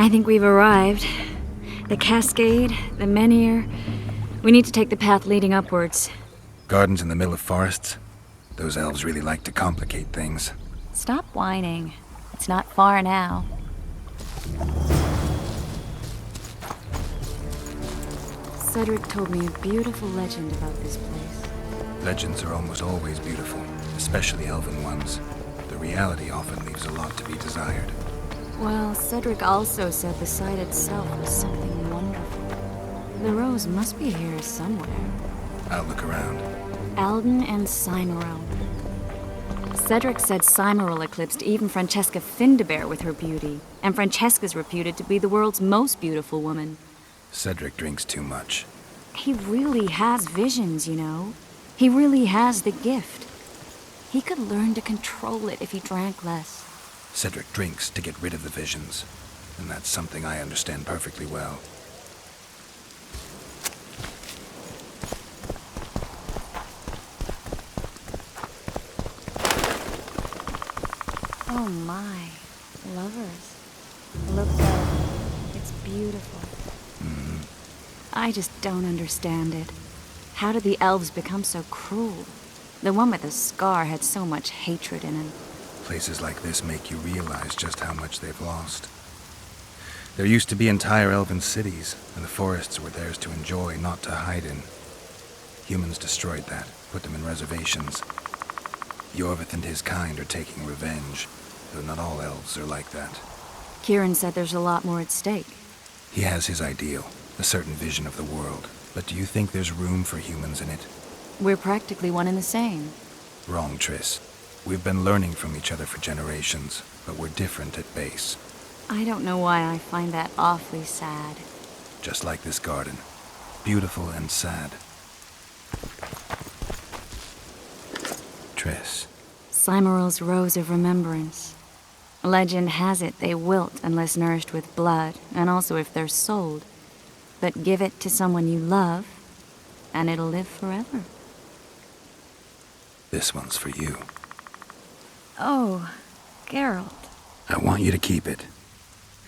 I think we've arrived. The Cascade, the Menhir. We need to take the path leading upwards. Gardens in the middle of forests? Those elves really like to complicate things. Stop whining. It's not far now. Cedric told me a beautiful legend about this place. Legends are almost always beautiful, especially elven ones. The reality often leaves a lot to be desired. Well, Cedric also said the site itself was something wonderful. The rose must be here somewhere. I'll look around. Alden and Cymoril. Cedric said Cymoril eclipsed even Francesca Findabair with her beauty, and Francesca's reputed to be the world's most beautiful woman. Cedric drinks too much. He really has visions, you know. He really has the gift. He could learn to control it if he drank less. Cedric drinks to get rid of the visions, and that's something I understand perfectly well. Oh my, lovers. Look though, it's beautiful. I just don't understand it. How did the elves become so cruel? The one with the scar had so much hatred in him. Places like this make you realize just how much they've lost. There used to be entire elven cities, and the forests were theirs to enjoy, not to hide in. Humans destroyed that, put them in reservations. Yorvith and his kind are taking revenge, though not all elves are like that. Kieran said there's a lot more at stake. He has his ideal, a certain vision of the world. But do you think there's room for humans in it? We're practically one and the same. Wrong, Triss. We've been learning from each other for generations, but we're different at base. I don't know why I find that awfully sad. Just like this garden. Beautiful and sad. Triss. Cymoril's Rose of Remembrance. Legend has it they wilt unless nourished with blood, and also if they're sold. But give it to someone you love, and it'll live forever. This one's for you. Oh, Geralt. I want you to keep it.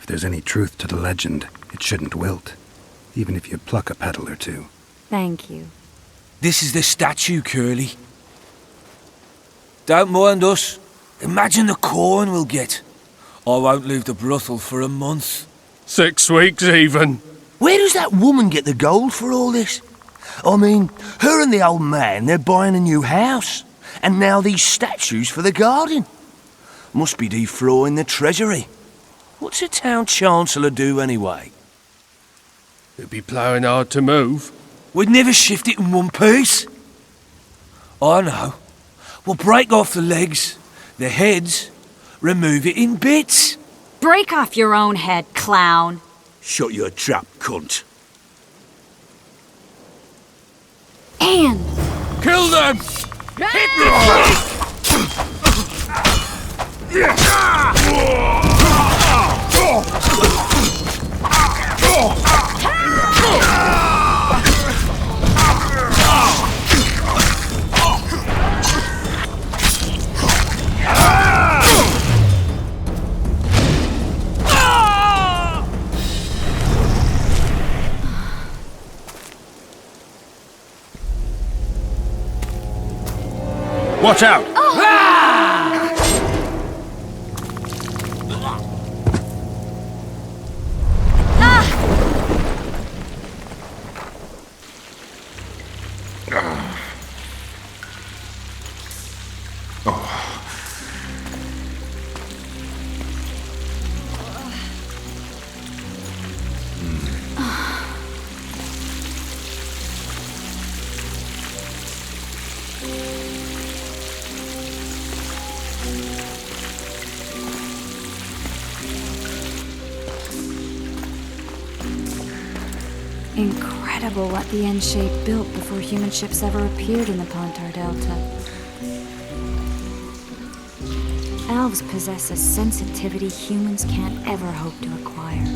If there's any truth to the legend, it shouldn't wilt, even if you pluck a petal or two. Thank you. This is the statue, Curly. Don't mind us. Imagine the corn we'll get. I won't leave the brothel for a month. 6 weeks even. Where does that woman get the gold for all this? I mean, her and the old man, they're buying a new house. And now these statues for the garden. Must be defraying the treasury. What's a town chancellor do anyway? It'd be ploughing hard to move. We'd never shift it in one piece. I know. We'll break off the legs, the heads, remove it in bits. Break off your own head, clown. Shut your trap, cunt. Anne! Kill them! Hit the Watch out! Incredible what the N-shape built before human ships ever appeared in the Pontar Delta. Elves possess a sensitivity humans can't ever hope to acquire.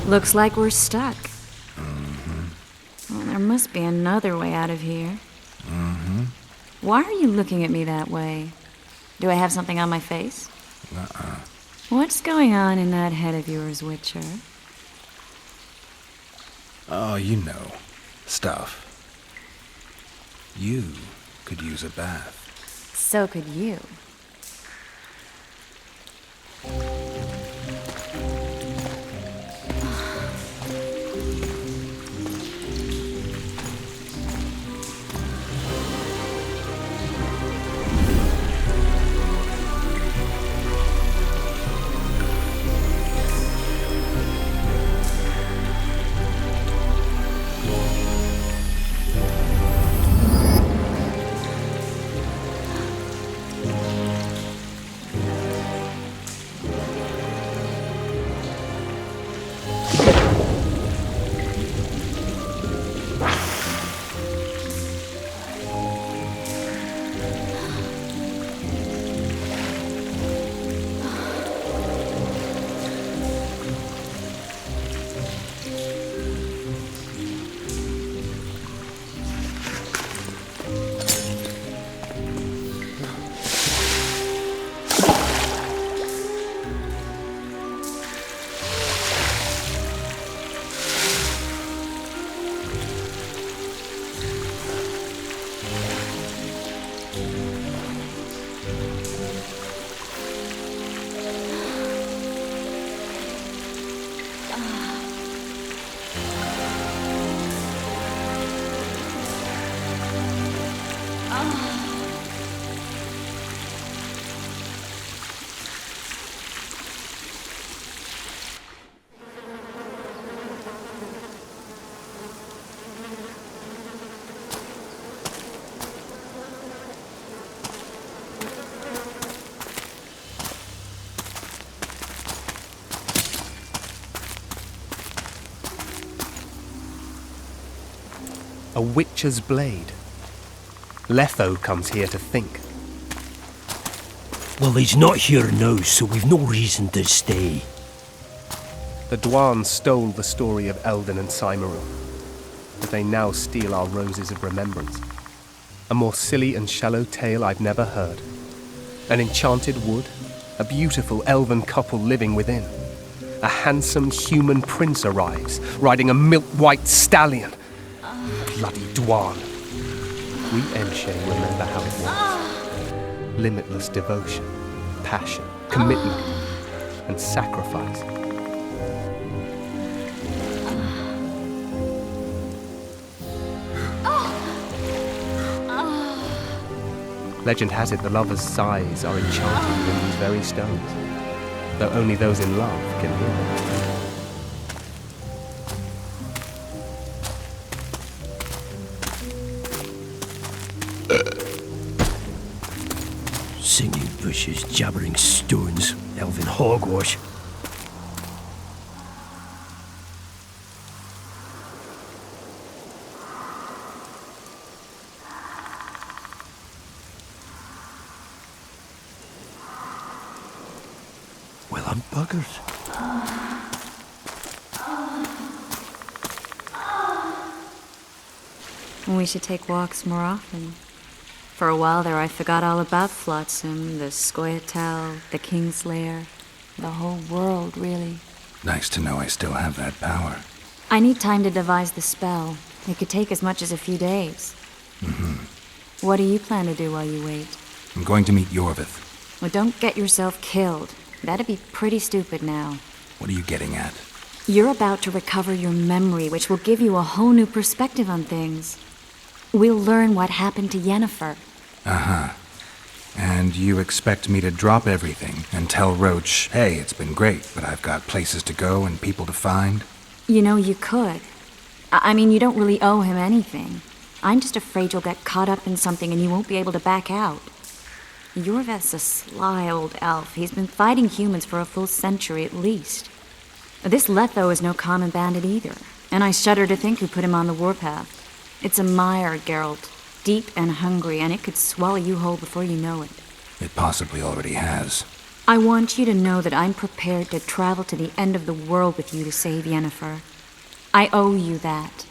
Looks like we're stuck. Well, there must be another way out of here. Why are you looking at me that way? Do I have something on my face? Uh-uh. What's going on in that head of yours, Witcher? Oh, you know. Stuff. You could use a bath. So could you. A witcher's blade. Letho comes here to think. Well, he's not here now, so we've no reason to stay. The Dwan stole the story of Eldon and Cymru, but they now steal our roses of remembrance. A more silly and shallow tale I've never heard. An enchanted wood, a beautiful elven couple living within. A handsome human prince arrives, riding a milk-white stallion. Bloody Dwan. We Enshe remember how it was. Limitless devotion, passion, commitment, and sacrifice. Legend has it the lovers' sighs are enchanted within these very stones, though only those in love can hear them. Singing bushes, jabbering stones, elven hogwash. Well, I'm buggered. We should take walks more often. For a while there, I forgot all about Flotsam, the Scoia'tael, the Kingslayer, the whole world, really. Nice to know I still have that power. I need time to devise the spell. It could take as much as a few days. What do you plan to do while you wait? I'm going to meet Yorvith. Well, don't get yourself killed. That'd be pretty stupid now. What are you getting at? You're about to recover your memory, which will give you a whole new perspective on things. We'll learn what happened to Yennefer. Uh-huh. And you expect me to drop everything and tell Roach, hey, it's been great, but I've got places to go and people to find? You know, you could. I mean, you don't really owe him anything. I'm just afraid you'll get caught up in something and you won't be able to back out. Yorvith's a sly old elf. He's been fighting humans for a full century at least. This Letho is no common bandit either, and I shudder to think who put him on the warpath. It's a mire, Geralt. Deep and hungry, and it could swallow you whole before you know it. It possibly already has. I want you to know that I'm prepared to travel to the end of the world with you to save Yennefer. I owe you that.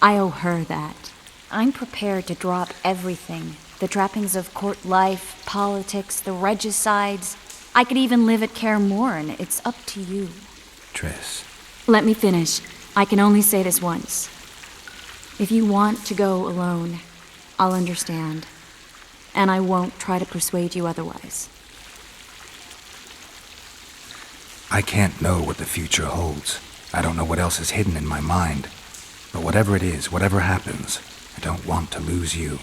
I owe her that. I'm prepared to drop everything, The trappings of court life, politics, the regicides. I could even live at Kaer Morhen. It's up to you. Triss. Let me finish. I can only say this once. If you want to go alone, I'll understand. And I won't try to persuade you otherwise. I can't know what the future holds. I don't know what else is hidden in my mind. But whatever it is, whatever happens, I don't want to lose you.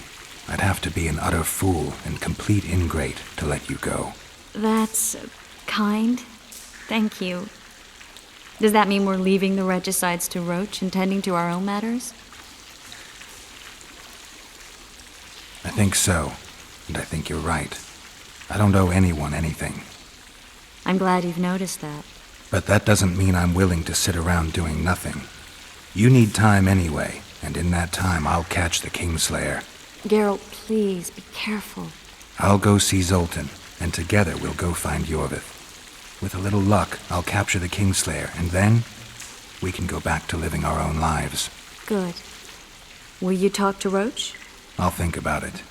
I'd have to be an utter fool and complete ingrate to let you go. That's kind. Thank you. Does that mean we're leaving the regicides to Roach and tending to our own matters? I think so, and I think you're right. I don't owe anyone anything. I'm glad you've noticed that. But that doesn't mean I'm willing to sit around doing nothing. You need time anyway, and in that time I'll catch the Kingslayer. Geralt, please, be careful. I'll go see Zoltan, and together we'll go find Yorvith. With a little luck, I'll capture the Kingslayer, and then we can go back to living our own lives. Good. Will you talk to Roach? I'll think about it.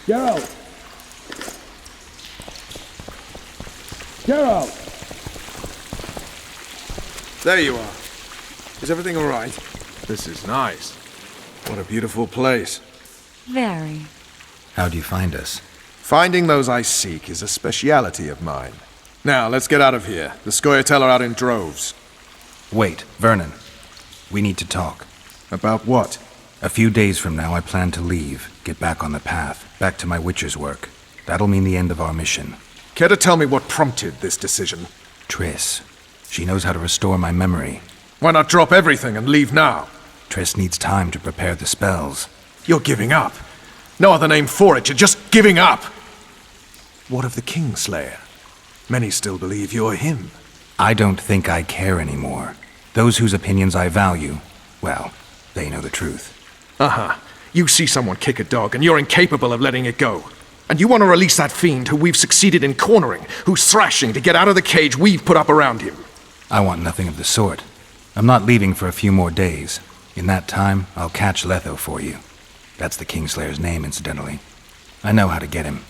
Geralt! Geralt! There you are. Is everything all right? This is nice. What a beautiful place. Very. How'd you find us? Finding those I seek is a speciality of mine. Now, let's get out of here. The Scoia'tael are out in droves. Wait, Vernon. We need to talk. About what? A few days from now, I plan to leave, get back on the path, back to my Witcher's work. That'll mean the end of our mission. Care to tell me what prompted this decision? Triss. She knows how to restore my memory. Why not drop everything and leave now? Triss needs time to prepare the spells. You're giving up. No other name for it. You're just giving up. What of the Kingslayer? Many still believe you're him. I don't think I care anymore. Those whose opinions I value, well, they know the truth. Uh-huh. You see someone kick a dog and you're incapable of letting it go. And you want to release that fiend who we've succeeded in cornering, who's thrashing to get out of the cage we've put up around him. I want nothing of the sort. I'm not leaving for a few more days. In that time, I'll catch Letho for you. That's the Kingslayer's name, incidentally. I know how to get him.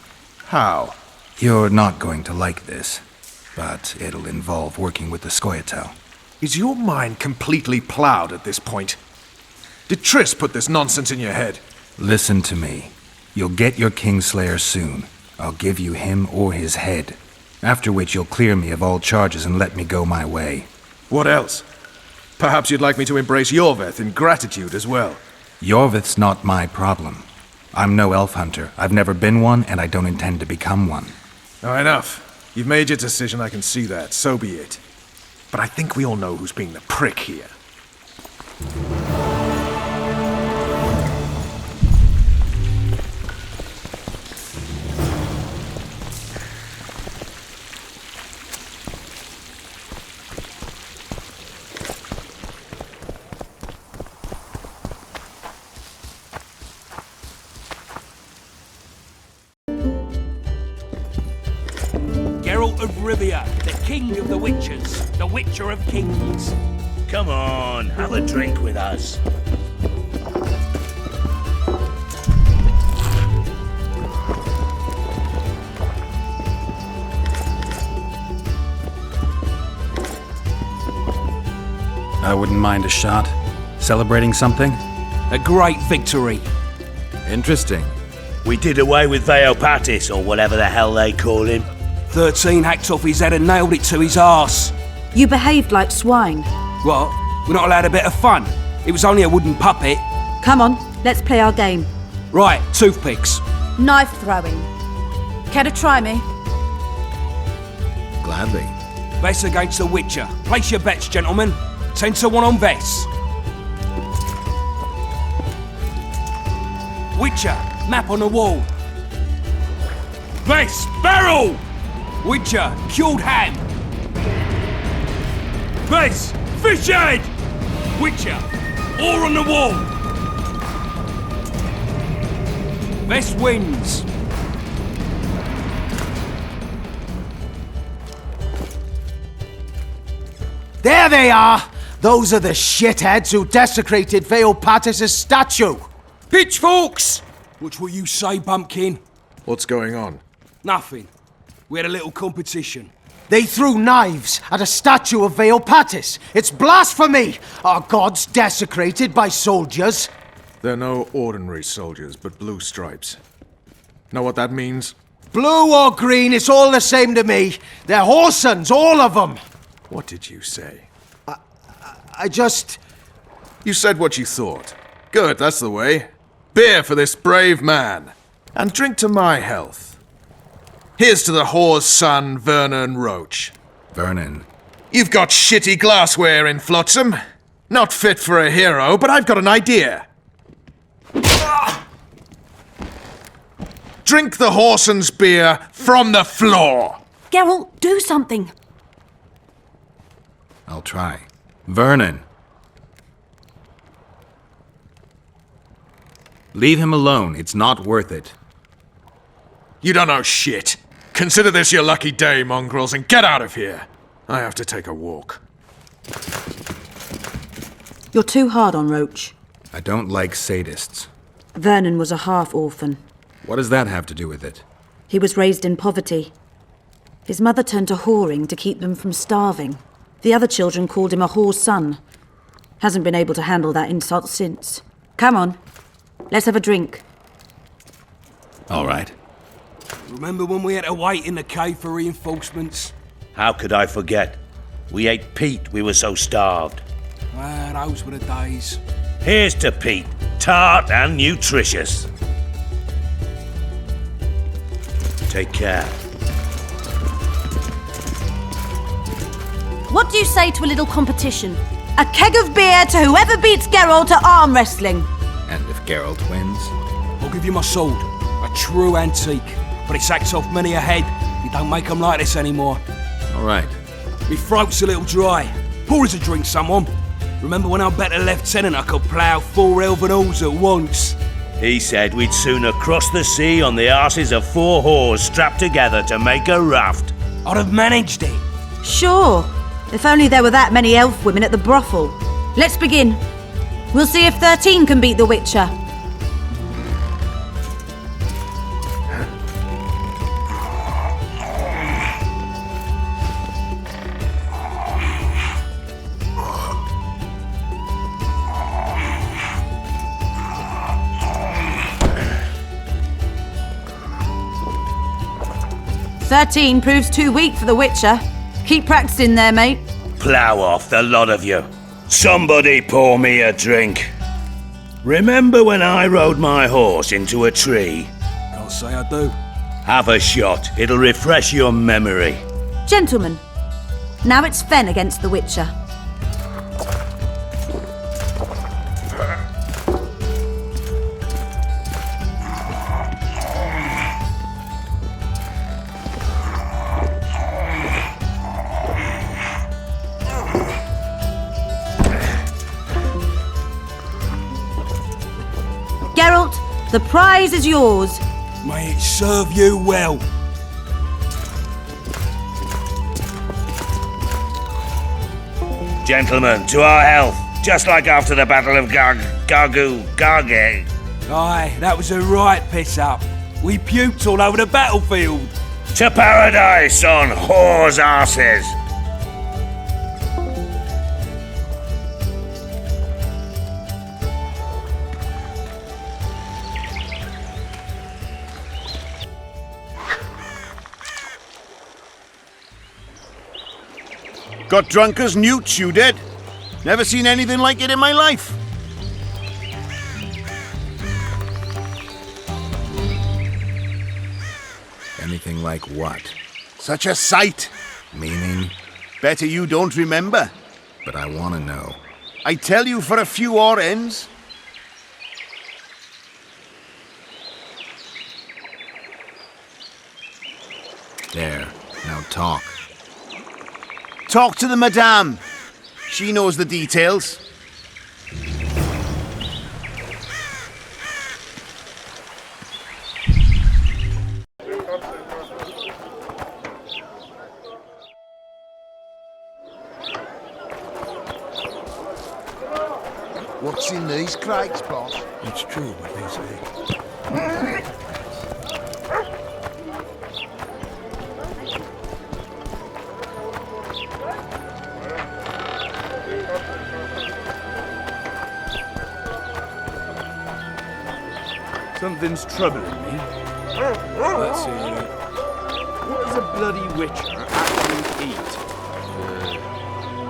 How? You're not going to like this, but it'll involve working with the Scoia'tael. Is your mind completely plowed at this point? Did Triss put this nonsense in your head? Listen to me. You'll get your Kingslayer soon. I'll give you him or his head. After which you'll clear me of all charges and let me go my way. What else? Perhaps you'd like me to embrace Yorvith in gratitude as well. Yorvith's not my problem. I'm no elf hunter. I've never been one, and I don't intend to become one. Now enough. You've made your decision, I can see that. So be it. But I think we all know who's being the prick here. Geralt of Rivia, the king of the Witchers, the Witcher of Kings. Come on, have a drink with us. I wouldn't mind a shot. Celebrating something? A great victory. Interesting. We did away with Veopatis, or whatever the hell they call him. 13 hacked off his head and nailed it to his arse. You behaved like swine. What? We're not allowed a bit of fun? It was only a wooden puppet. Come on, let's play our game. Right, toothpicks. Knife throwing. Care to try me? Gladly. Vess against the Witcher. Place your bets, gentlemen. 10 to 1 on Vess. Witcher, map on the wall. Vess, barrel! Witcher, cured ham. Vess, fish head! Witcher, oar on the wall. Vess wins. There they are! Those are the shitheads who desecrated Vale Patis' statue! Pitchforks! Which will you say, Bumpkin? What's going on? Nothing. We had a little competition. They threw knives at a statue of Vale Patis! It's blasphemy! Our gods desecrated by soldiers! They're no ordinary soldiers, but blue stripes. Know what that means? Blue or green, it's all the same to me. They're Horsons, all of them! What did you say? I just... You said what you thought. Good, that's the way. Beer for this brave man. And drink to my health. Here's to the whore's son, Vernon Roach. Vernon. You've got shitty glassware in Flotsam. Not fit for a hero, but I've got an idea. Drink the Horson's beer from the floor. Geralt, do something. I'll try. Vernon. Leave him alone. It's not worth it. You don't know shit. Consider this your lucky day, mongrels, and get out of here. I have to take a walk. You're too hard on Roach. I don't like sadists. Vernon was a half-orphan. What does that have to do with it? He was raised in poverty. His mother turned to whoring to keep them from starving. The other children called him a whore's son. Hasn't been able to handle that insult since. Come on, let's have a drink. All right. Remember when we had to wait in the cave for reinforcements? How could I forget? We ate Pete, we were so starved. Ah, those were the days. Here's to Pete, tart and nutritious. Take care. What do you say to a little competition? A keg of beer to whoever beats Geralt at arm wrestling. And if Geralt wins? I'll give you my sword. A true antique. But it sacks off many a head. You don't make them like this anymore. All right. Me throat's a little dry. Pour us a drink, someone. Remember when I bet a lieutenant I could plough 4 elven halls at once? He said we'd sooner cross the sea on the arses of 4 whores strapped together to make a raft. I'd have managed it. Sure. If only there were that many elf women at the brothel. Let's begin. We'll see if 13 can beat the Witcher. "13 proves too weak for the Witcher. Keep practicing there, mate." Plough off, the lot of you. Somebody pour me a drink. Remember when I rode my horse into a tree? Can't say I do. Have a shot. It'll refresh your memory. Gentlemen, now it's Fen against the Witcher. Geralt, the prize is yours. May it serve you well. Gentlemen, to our health. Just like after the Battle of Gargage. Aye, that was a right piss-up. We puked all over the battlefield. To paradise on whores' arses. Got drunk as newts, you did. Never seen anything like it in my life. Anything like what? Such a sight. Meaning? Better you don't remember. But I want to know. I tell you for a few odd ends. There. Now talk. Talk to the madame. She knows the details. ice in these crates, boss. It's true what they say. Something's troubling me. Let's see. What does a bloody witcher actually eat?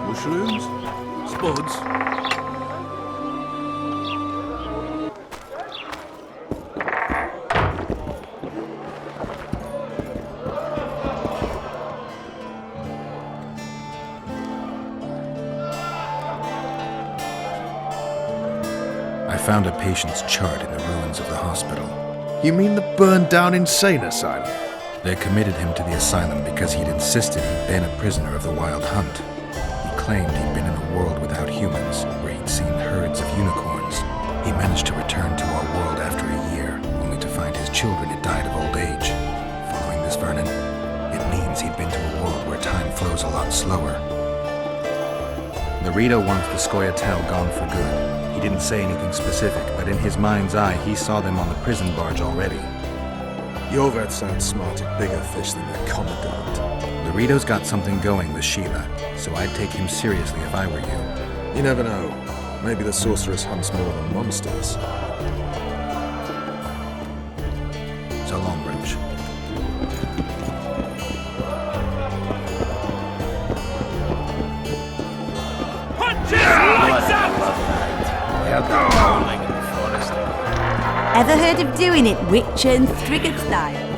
Mushrooms? Spuds. I found a patient's chart in the ruins of the hospital. You mean the burned down insane asylum? They committed him to the asylum because he'd insisted he'd been a prisoner of the Wild Hunt. He claimed he'd been in a world without humans, where he'd seen herds of unicorns. He managed to return to our world after a year, only to find his children had died of old age. Following this, Vernon, it means he'd been to a world where time flows a lot slower. Laredo wants the Scoia'tael gone for good. He didn't say anything specific, but in his mind's eye, he saw them on the prison barge already. Yorvet sounds smart at bigger fish than the Commandant. Laredo's got something going with Sheila, so I'd take him seriously if I were you. You never know. Maybe the sorceress hunts more than monsters. So long, Roach. Ever heard of doing it Witcher and Striggett style?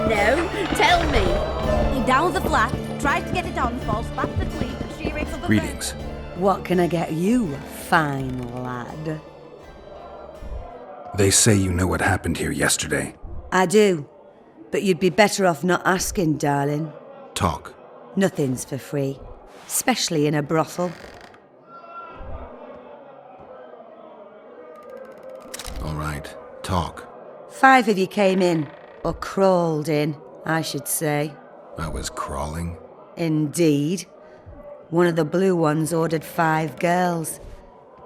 No, tell me. He downs the flat, tries to get it on, falls back asleep, and she wakes up. Greetings. What can I get you, fine lad? They say you know what happened here yesterday. I do, but you'd be better off not asking, darling. Talk. Nothing's for free, especially in a brothel. All right, talk. 5 of you came in, or crawled in, I should say. I was crawling. Indeed. One of the blue ones ordered 5 girls.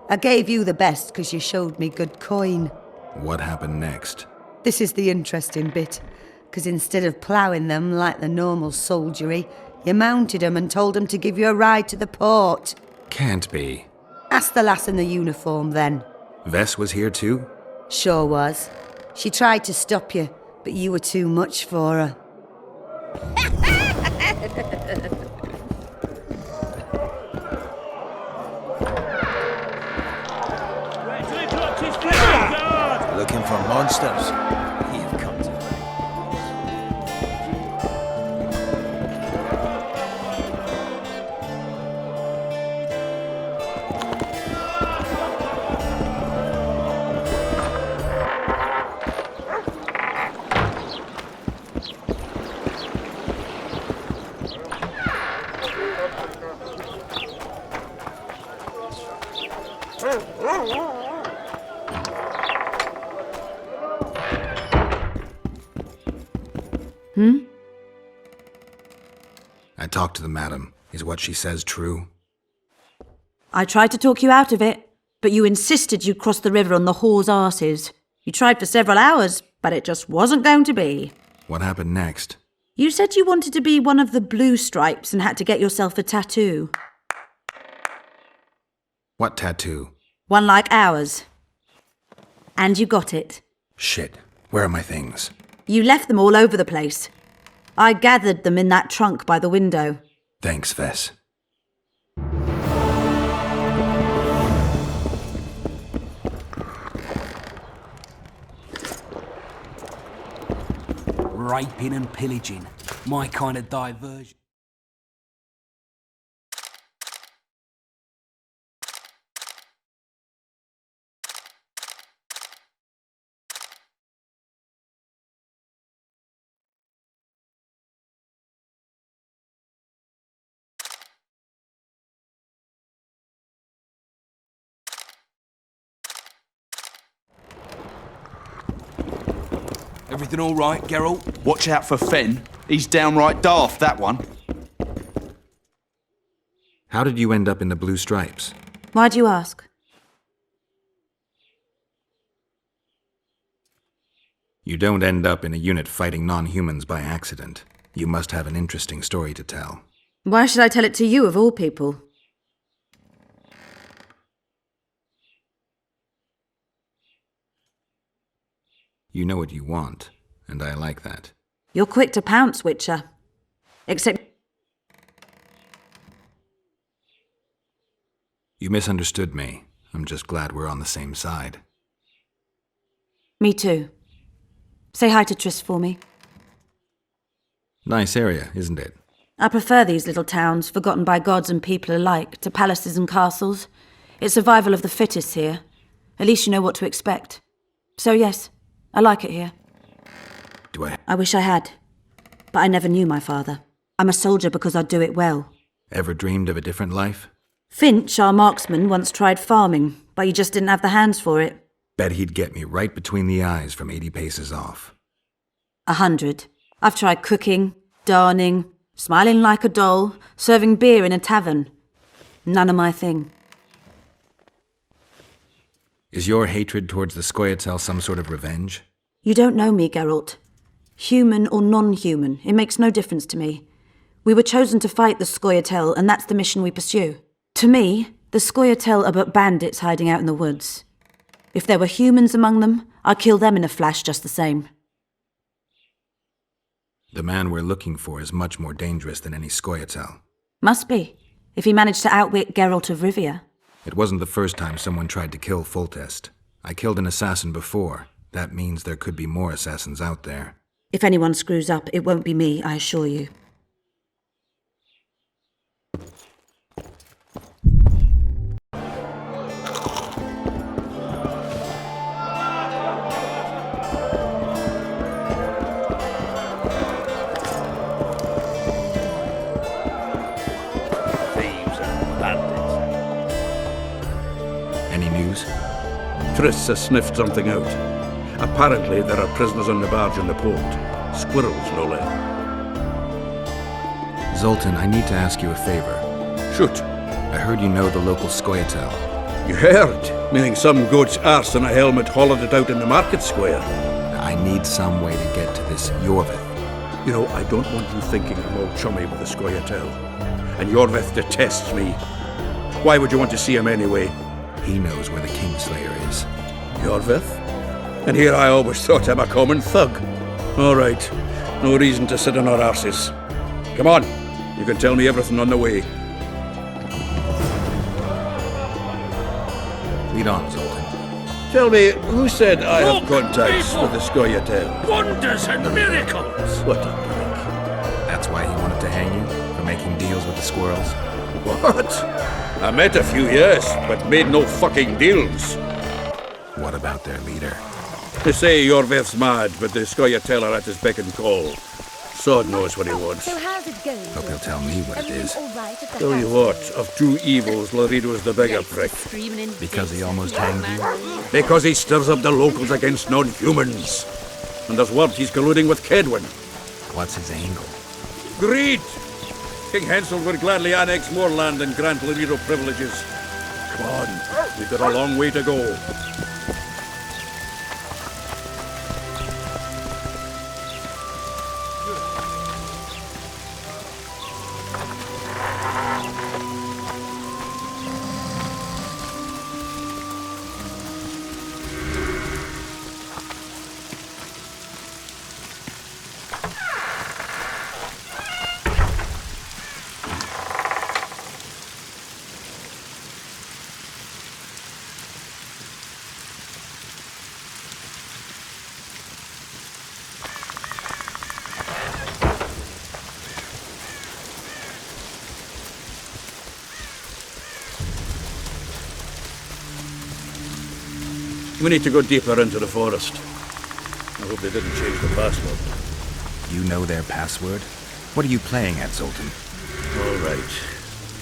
I gave you the best because you showed me good coin. What happened next? This is the interesting bit, because instead of ploughing them like the normal soldiery, you mounted them and told them to give you a ride to the port. Can't be. Ask the lass in the uniform then. Vess was here too? Sure was. She tried to stop you, but you were too much for her. Looking for monsters? You've come to I talked to the madam. Is what she says true? I tried to talk you out of it, but you insisted you'd cross the river on the whore's arses. You tried for several hours, but it just wasn't going to be. What happened next? You said you wanted to be one of the blue stripes and had to get yourself a tattoo. What tattoo? One like ours. And you got it. Shit. Where are my things? You left them all over the place. I gathered them in that trunk by the window. Thanks, Vess. Raping and pillaging. My kind of diversion. Everything all right, Geralt? Watch out for Fenn. He's downright daft, that one. How did you end up in the Blue Stripes? Why do you ask? You don't end up in a unit fighting non-humans by accident. You must have an interesting story to tell. Why should I tell it to you, of all people? You know what you want, and I like that. You're quick to pounce, Witcher. Except... You misunderstood me. I'm just glad we're on the same side. Me too. Say hi to Triss for me. Nice area, isn't it? I prefer these little towns, forgotten by gods and people alike, to palaces and castles. It's survival of the fittest here. At least you know what to expect. So yes, I like it here. Do I? I wish I had. But I never knew my father. I'm a soldier because I do it well. Ever dreamed of a different life? Finch, our marksman, once tried farming, but he just didn't have the hands for it. Bet he'd get me right between the eyes from 80 paces off. 100. I've tried cooking, darning, smiling like a doll, serving beer in a tavern. None of my thing. Is your hatred towards the Scoia'tael some sort of revenge? You don't know me, Geralt. Human or non-human, it makes no difference to me. We were chosen to fight the Scoia'tael, and that's the mission we pursue. To me, the Scoia'tael are but bandits hiding out in the woods. If there were humans among them, I'd kill them in a flash just the same. The man we're looking for is much more dangerous than any Scoia'tael. Must be, if he managed to outwit Geralt of Rivia. It wasn't the first time someone tried to kill Foltest. I killed an assassin before. That means there could be more assassins out there. If anyone screws up, it won't be me, I assure you. Any news? Triss has sniffed something out. Apparently, there are prisoners on the barge in the port. Squirrels, no less. Zoltan, I need to ask you a favor. Shoot. I heard you know the local Scoia'tael. You heard? Meaning some goat's arse in a helmet hollowed it out in the market square. I need some way to get to this Yorvith. You know, I don't want you thinking I'm all chummy with the Scoia'tael. And Yorvith detests me. Why would you want to see him anyway? He knows where the Kingslayer is. Yorvith? And here I always thought him a common thug. All right. No reason to sit on our arses. Come on. You can tell me everything on the way. Lead on, Zoltan. Tell me, who said I have contacts with the Scoia'tael? Wonders and miracles! What a prick. That's why he wanted to hang you? For making deals with the squirrels? What? I met a few, yes, but made no fucking deals. What about their leader? They say Yorvith's mad, but the Scoia'tael are at his beck and call. Sod knows what he wants. So how's it going? Hope he'll tell me what it is. All right at the Tell you what, of two evils, Laredo's the bigger prick. Because he almost hanged you? Because he stirs up the locals against non-humans. And there's word he's colluding with Kedwin. What's his angle? Greed! King Hensel would gladly annex more land and grant Laredo privileges. Come on, we've got a long way to go. We need to go deeper into the forest. I hope they didn't change the password. You know their password? What are you playing at, Zoltan? All right.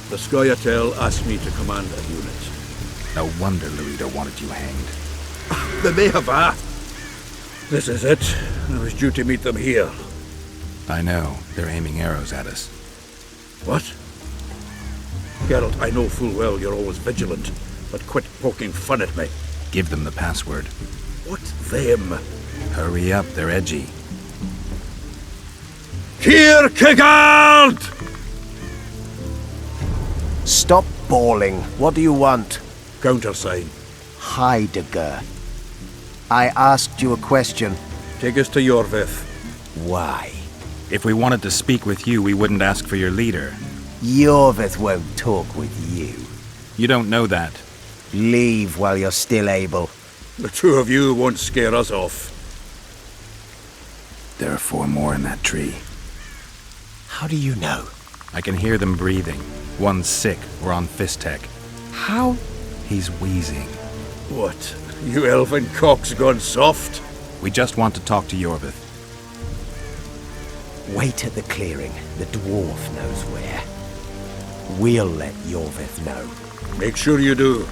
The Scoia'tael asked me to command a unit. No wonder Laredo wanted you hanged. They may have This is it. I was due to meet them here. I know. They're aiming arrows at us. What? Geralt, I know full well you're always vigilant, but quit poking fun at me. Give them the password. What them? Hurry up, they're edgy. Kierkegaard! Stop bawling. What do you want? Countersign. Heidegger. I asked you a question. Take us to Yorvith. Why? If we wanted to speak with you, we wouldn't ask for your leader. Yorvith won't talk with you. You don't know that. Leave while you're still able. The two of you won't scare us off. There are 4 more in that tree. How do you know? I can hear them breathing. One's sick or on Fistek. How? He's wheezing. What? You elfin cock's gone soft? We just want to talk to Yorvith. Wait at the clearing. The dwarf knows where. We'll let Yorvith know. Make sure you do.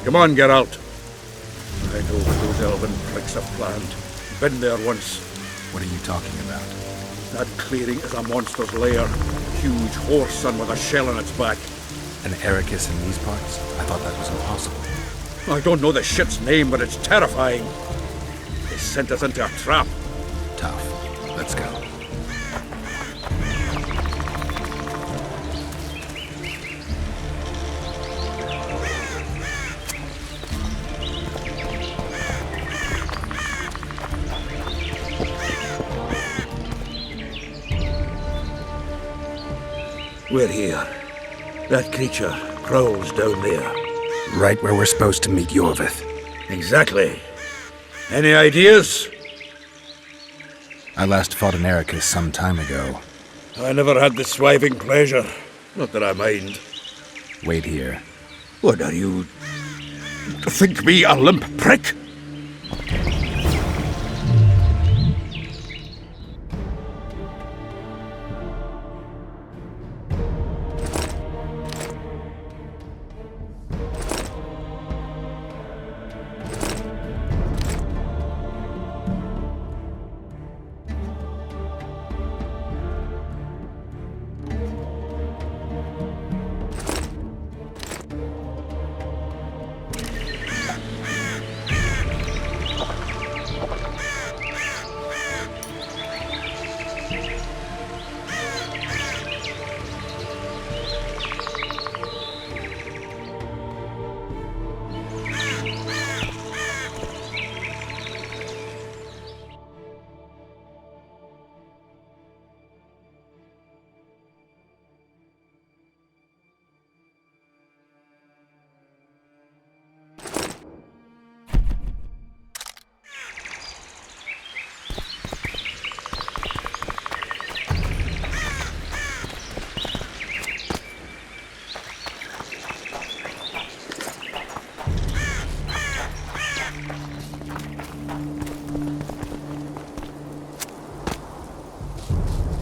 Come on, Geralt. I know what those elven pricks have planned. Been there once. What are you talking about? That clearing is a monster's lair. Huge horse son with a shell on its back. An Ericus in these parts? I thought that was impossible. I don't know the shit's name, but it's terrifying. They sent us into a trap. Tough. Let's go. We're here. That creature prowls down there. Right where we're supposed to meet Yorvith. Exactly. Any ideas? I last fought an Ericus some time ago. I never had the swiving pleasure. Not that I mind. Wait here. What are you... think me a limp prick?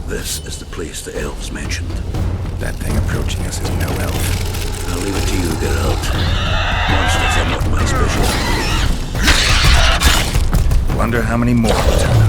This is the place the elves mentioned. That thing approaching us is no elf. I'll leave it to you, Geralt. Monsters are not my specialty. Wonder how many more will turn up.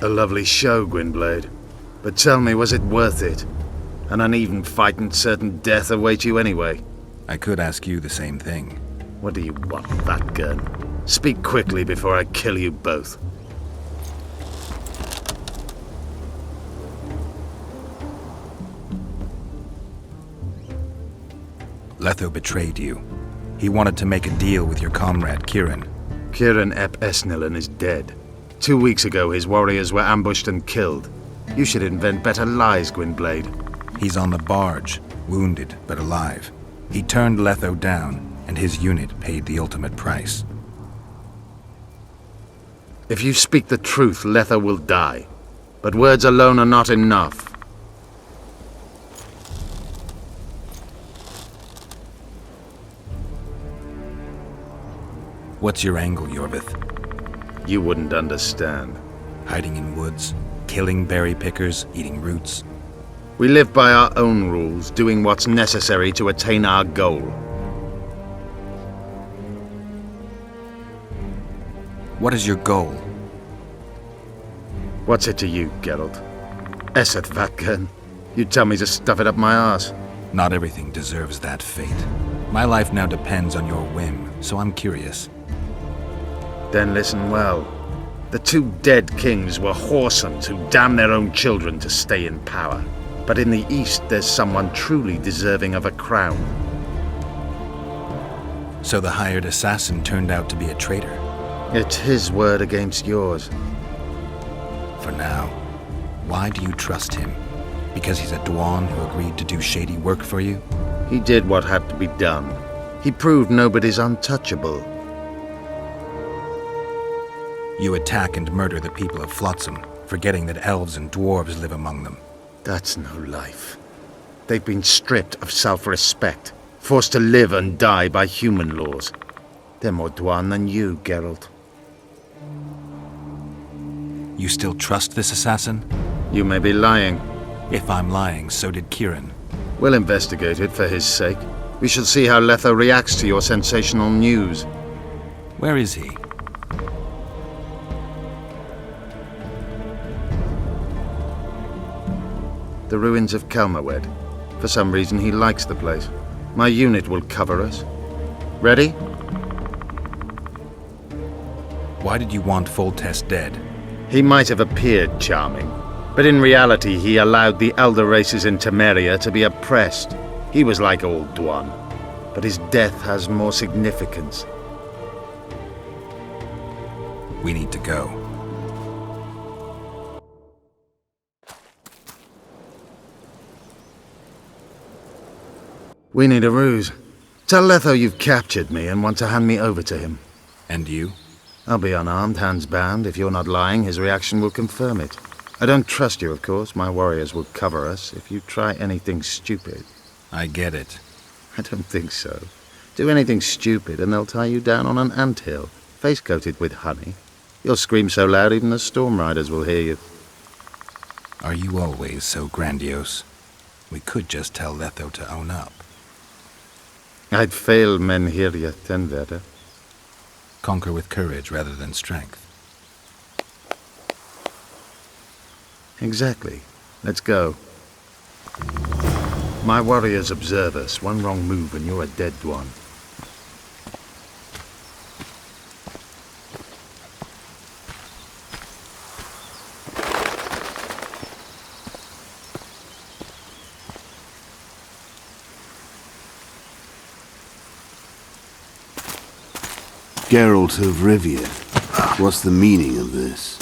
A lovely show, Gwynblade. But tell me, was it worth it? An uneven fight and certain death await you anyway. I could ask you the same thing. What do you want with that gun? Speak quickly before I kill you both. Letho betrayed you. He wanted to make a deal with your comrade, Kieran. Kieran Ep Esnilin is dead. 2 weeks ago, his warriors were ambushed and killed. You should invent better lies, Gwynblade. He's on the barge, wounded but alive. He turned Letho down, and his unit paid the ultimate price. If you speak the truth, Letho will die. But words alone are not enough. What's your angle, Yorvith? You wouldn't understand. Hiding in woods, killing berry pickers, eating roots. We live by our own rules, doing what's necessary to attain our goal. What is your goal? What's it to you, Geralt? Esset Vatgen. You tell me to stuff it up my arse. Not everything deserves that fate. My life now depends on your whim, so I'm curious. Then listen well. The two dead kings were whoresomes who damned their own children to stay in power. But in the East, there's someone truly deserving of a crown. So the hired assassin turned out to be a traitor? It's his word against yours. For now. Why do you trust him? Because he's a Dwan who agreed to do shady work for you? He did what had to be done. He proved nobody's untouchable. You attack and murder the people of Flotsam, forgetting that elves and dwarves live among them. That's no life. They've been stripped of self-respect, forced to live and die by human laws. They're more Dwan than you, Geralt. You still trust this assassin? You may be lying. If I'm lying, so did Kieran. We'll investigate it for his sake. We shall see how Letho reacts to your sensational news. Where is he? The ruins of Kelmawed. For some reason, he likes the place. My unit will cover us. Ready? Why did you want Foltest dead? He might have appeared charming, but in reality he allowed the elder races in Temeria to be oppressed. He was like old Dwan, but his death has more significance. We need to go. We need a ruse. Tell Letho you've captured me and want to hand me over to him. And you? I'll be unarmed, hands bound. If you're not lying, his reaction will confirm it. I don't trust you, of course. My warriors will cover us if you try anything stupid. I get it. I don't think so. Do anything stupid and they'll tie you down on an anthill, face-coated with honey. You'll scream so loud even the storm riders will hear you. Are you always so grandiose? We could just tell Letho to own up. I'd fail Menhiria Tenvere. Conquer with courage rather than strength. Exactly. Let's go. My warriors observe us. One wrong move and you're a dead one. Geralt of Rivia, what's the meaning of this?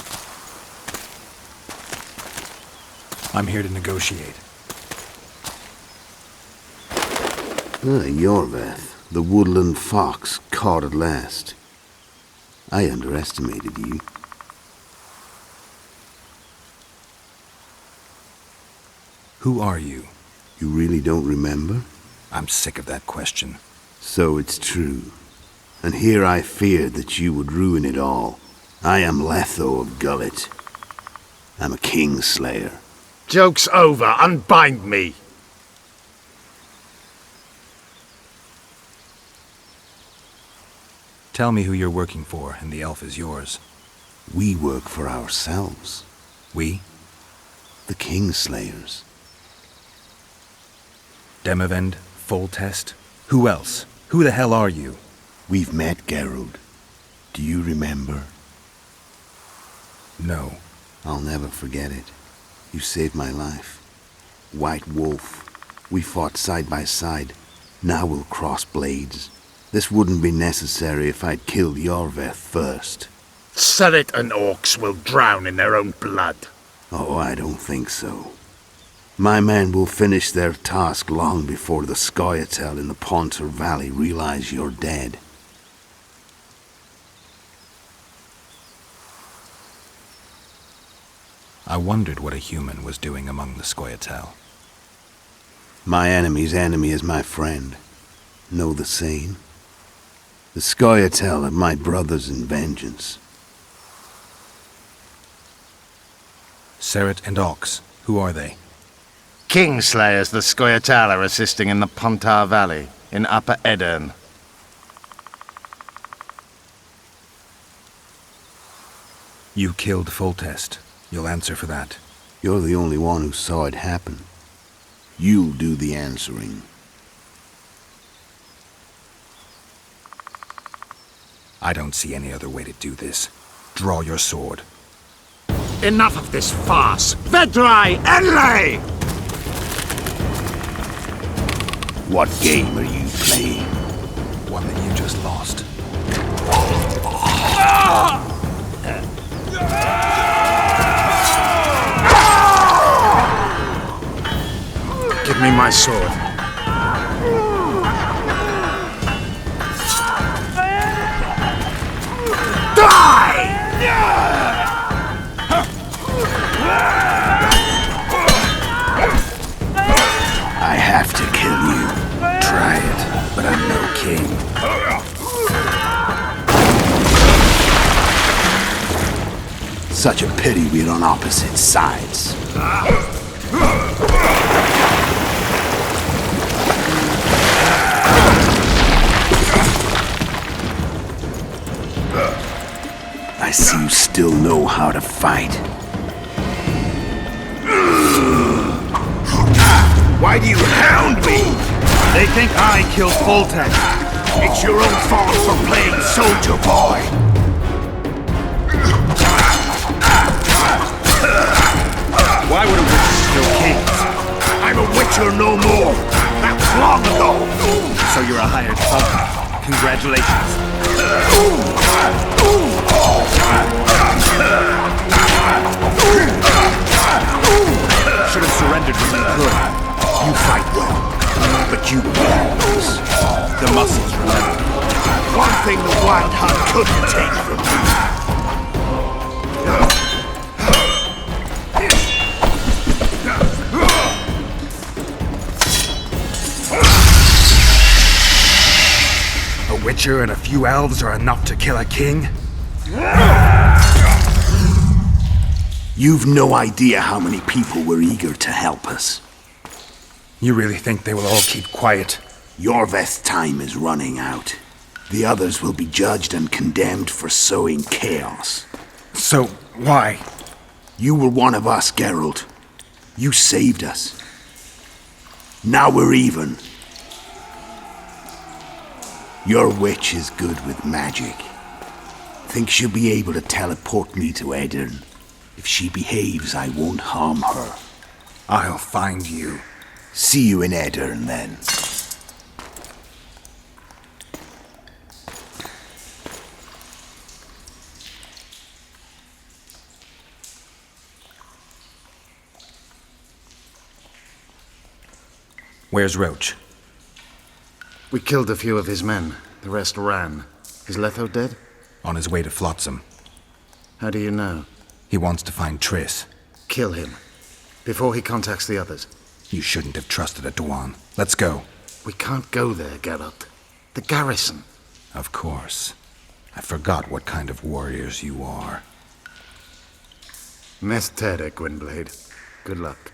I'm here to negotiate. Yorveth, the woodland fox, caught at last. I underestimated you. Who are you? You really don't remember? I'm sick of that question. So it's true. And here I feared that you would ruin it all. I am Letho of Gullet. I'm a Kingslayer. Joke's over. Unbind me. Tell me who you're working for, and the elf is yours. We work for ourselves. We? The Kingslayers. Demavend, Foltest. Who else? Who the hell are you? We've met, Geralt. Do you remember? No. I'll never forget it. You saved my life. White Wolf. We fought side by side. Now we'll cross blades. This wouldn't be necessary if I'd killed Yorveth first. Surret and orcs will drown in their own blood. Oh, I don't think so. My men will finish their task long before the Scoia'tael in the Pontar Valley realize you're dead. I wondered what a human was doing among the Scoia'tael. My enemy's enemy is my friend. Know the saying? The Scoia'tael are my brothers in vengeance. Seret and Ox, who are they? Kingslayers the Scoia'tael are assisting in the Pontar Valley, in Upper Edirn. You killed Foltest. You'll answer for that. You're the only one who saw it happen. You'll do the answering. I don't see any other way to do this. Draw your sword. Enough of this farce! Vedrai Enlay! What game are you playing? One that you just lost. Give me my sword. Die! I have to kill you. Try it, but I'm no king. Such a pity we're on opposite sides. I see you still know how to fight. Why do you hound me? They think I killed Foltest. It's your own fault for playing soldier boy. Why would a witch kill kings? I'm a witcher no more. That was long ago. So you're a hired helper. Congratulations. Should have surrendered when you could. You fight well, but you lose. The muscles, remember. One thing the Wild Hunt couldn't take from me. A witcher and a few elves are enough to kill a king? You've no idea how many people were eager to help us. You really think they will all keep quiet? Yorveth's time is running out. The others will be judged and condemned for sowing chaos. So, why? You were one of us, Geralt. You saved us. Now we're even. Your witch is good with magic. Think she'll be able to teleport me to Edirn. If she behaves, I won't harm her. I'll find you. See you in Edirn, then. Where's Roach? We killed a few of his men. The rest ran. Is Letho dead? On his way to Flotsam. How do you know? He wants to find Triss. Kill him. Before he contacts the others. You shouldn't have trusted a Dwan. Let's go. We can't go there, Geralt. The garrison. Of course. I forgot what kind of warriors you are. Mess Tere, Gwynblade. Good luck.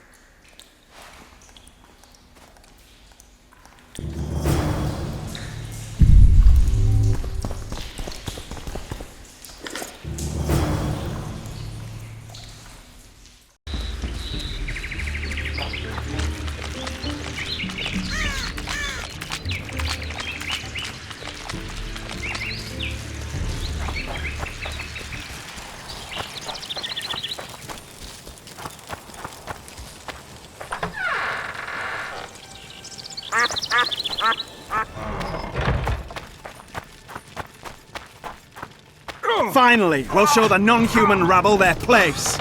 Finally, we'll show the non-human rabble their place.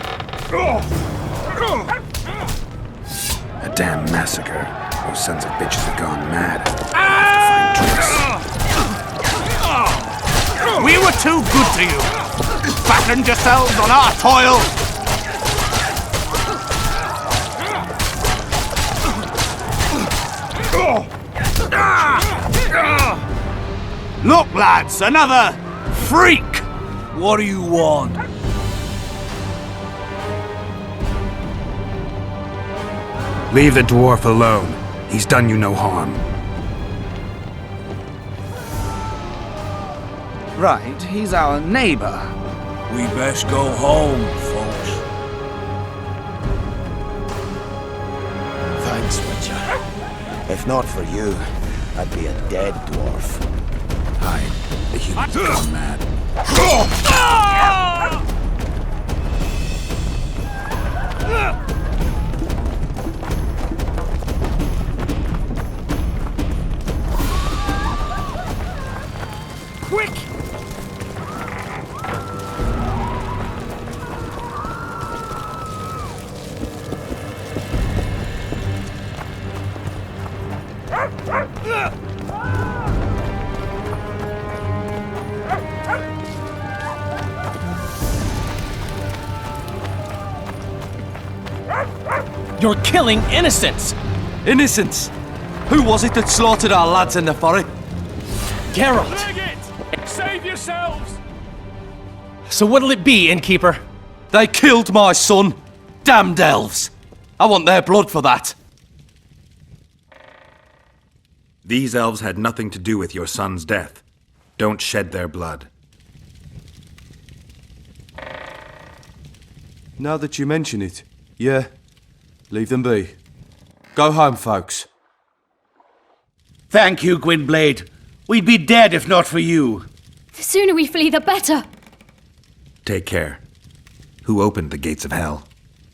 A damn massacre. Those sons of bitches have gone mad. We were too good to you. Fattened yourselves on our toil. Look, lads, another freak! What do you want? Leave the dwarf alone. He's done you no harm. Right, he's our neighbor. We best go home, folks. Thanks, Witcher. If not for you, I'd be a dead dwarf. Hide. The humans have gone mad. Quick! You're killing innocents! Innocents? Who was it that slaughtered our lads in the forest? Geralt! Save yourselves! So what'll it be, innkeeper? They killed my son! Damned elves! I want their blood for that! These elves had nothing to do with your son's death. Don't shed their blood. Now that you mention it, yeah, leave them be. Go home, folks. Thank you, Gwynblade. We'd be dead if not for you. The sooner we flee, the better. Take care. Who opened the gates of hell?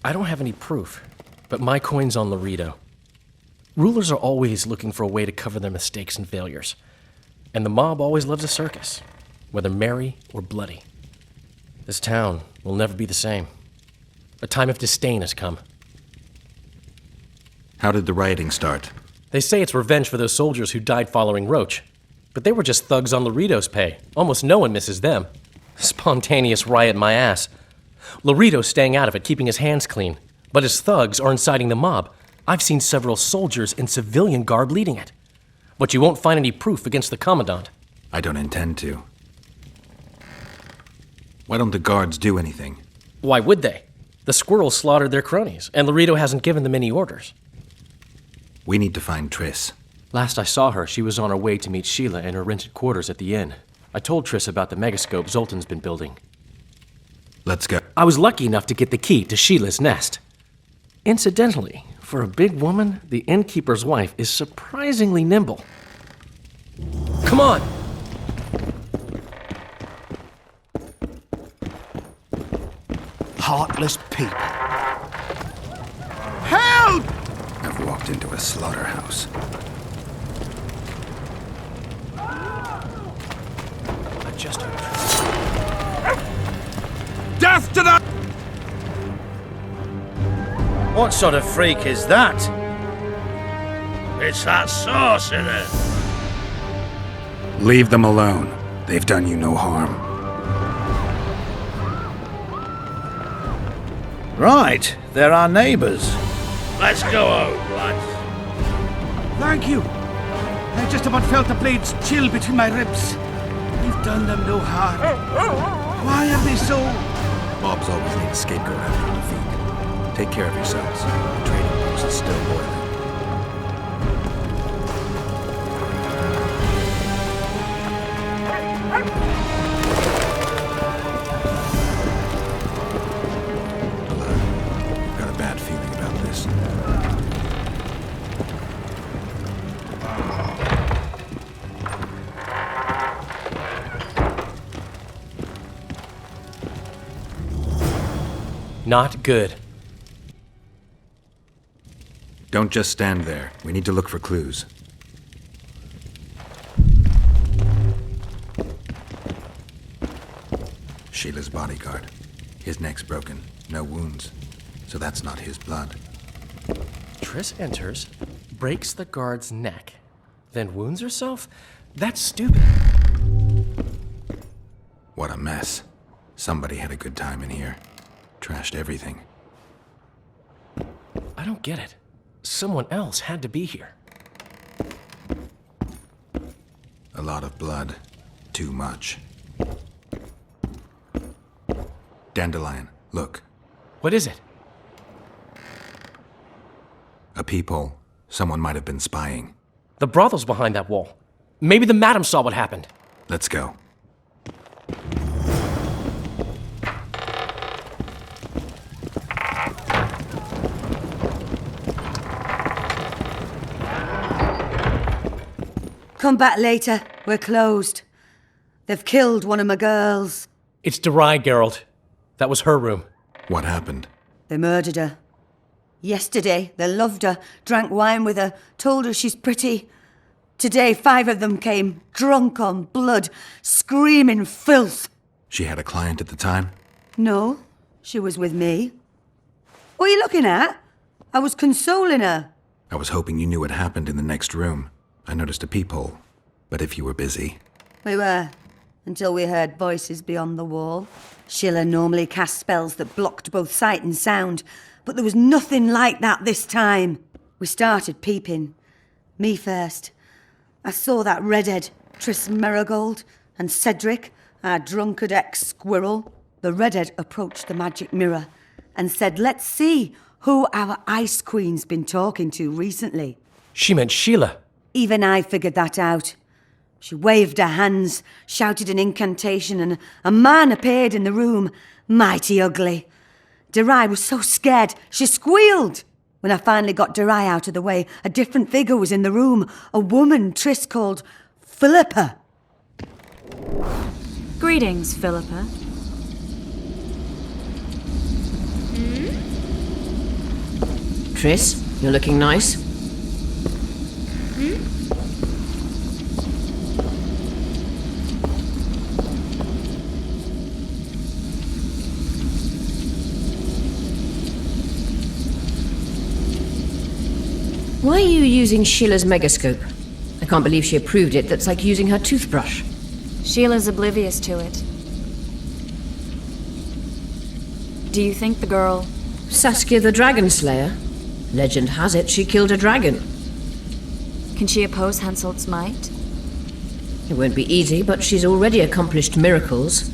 I don't have any proof, but my coin's on Loredo. Rulers are always looking for a way to cover their mistakes and failures. And the mob always loves a circus, whether merry or bloody. This town will never be the same. A time of disdain has come. How did the rioting start? They say it's revenge for those soldiers who died following Roach. But they were just thugs on Loredo's pay. Almost no one misses them. Spontaneous riot my ass. Loredo's staying out of it, keeping his hands clean. But his thugs are inciting the mob. I've seen several soldiers in civilian garb leading it. But you won't find any proof against the Commandant. I don't intend to. Why don't the guards do anything? Why would they? The squirrels slaughtered their cronies, and Loredo hasn't given them any orders. We need to find Triss. Last I saw her, she was on her way to meet Sheila in her rented quarters at the inn. I told Triss about the megascope Zoltan's been building. Let's go. I was lucky enough to get the key to Sheila's nest. Incidentally, for a big woman, the innkeeper's wife is surprisingly nimble. Come on! Heartless people. Help! I've walked into a slaughterhouse. I just heard. Death to the... What sort of freak is that? It's that sorcerer. Leave them alone. They've done you no harm. Right, they're our neighbors. Let's go home, lads. Thank you. I just about felt the blades chill between my ribs. We've done them no harm. Why are they so... Mobs always need a scapegoat after defeat. Take care of yourselves. The trading post is still boiling. I've got a bad feeling about this. Not good. Don't just stand there. We need to look for clues. Sheila's bodyguard. His neck's broken. No wounds. So that's not his blood. Triss enters, breaks the guard's neck, then wounds herself? That's stupid. What a mess. Somebody had a good time in here. Trashed everything. I don't get it. Someone else had to be here. A lot of blood. Too much. Dandelion, look. What is it? A peephole. Someone might have been spying. The brothel's behind that wall. Maybe the madam saw what happened. Let's go. Come back later. We're closed. They've killed one of my girls. It's Derai, Geralt. That was her room. What happened? They murdered her. Yesterday, they loved her, drank wine with her, told her she's pretty. Today, 5 of them came, drunk on blood, screaming filth. She had a client at the time? No, she was with me. What are you looking at? I was consoling her. I was hoping you knew what happened in the next room. I noticed a peephole. But if you were busy... We were, until we heard voices beyond the wall. Sheila normally cast spells that blocked both sight and sound, but there was nothing like that this time. We started peeping. Me first. I saw that redhead, Triss Merigold, and Cedric, our drunkard ex-squirrel. The redhead approached the magic mirror and said, let's see who our Ice Queen's been talking to recently. She meant Sheila. Even I figured that out. She waved her hands, shouted an incantation, and a man appeared in the room, mighty ugly. Derai was so scared, she squealed. When I finally got Derai out of the way, a different figure was in the room, a woman Triss called Philippa. Greetings, Philippa. Triss, you're looking nice. Why are you using Sheila's megascope? I can't believe she approved it. That's like using her toothbrush. Sheila's oblivious to it. Do you think the girl... Saskia the Dragon Slayer? Legend has it she killed a dragon. Can she oppose Henselt's might? It won't be easy, but she's already accomplished miracles.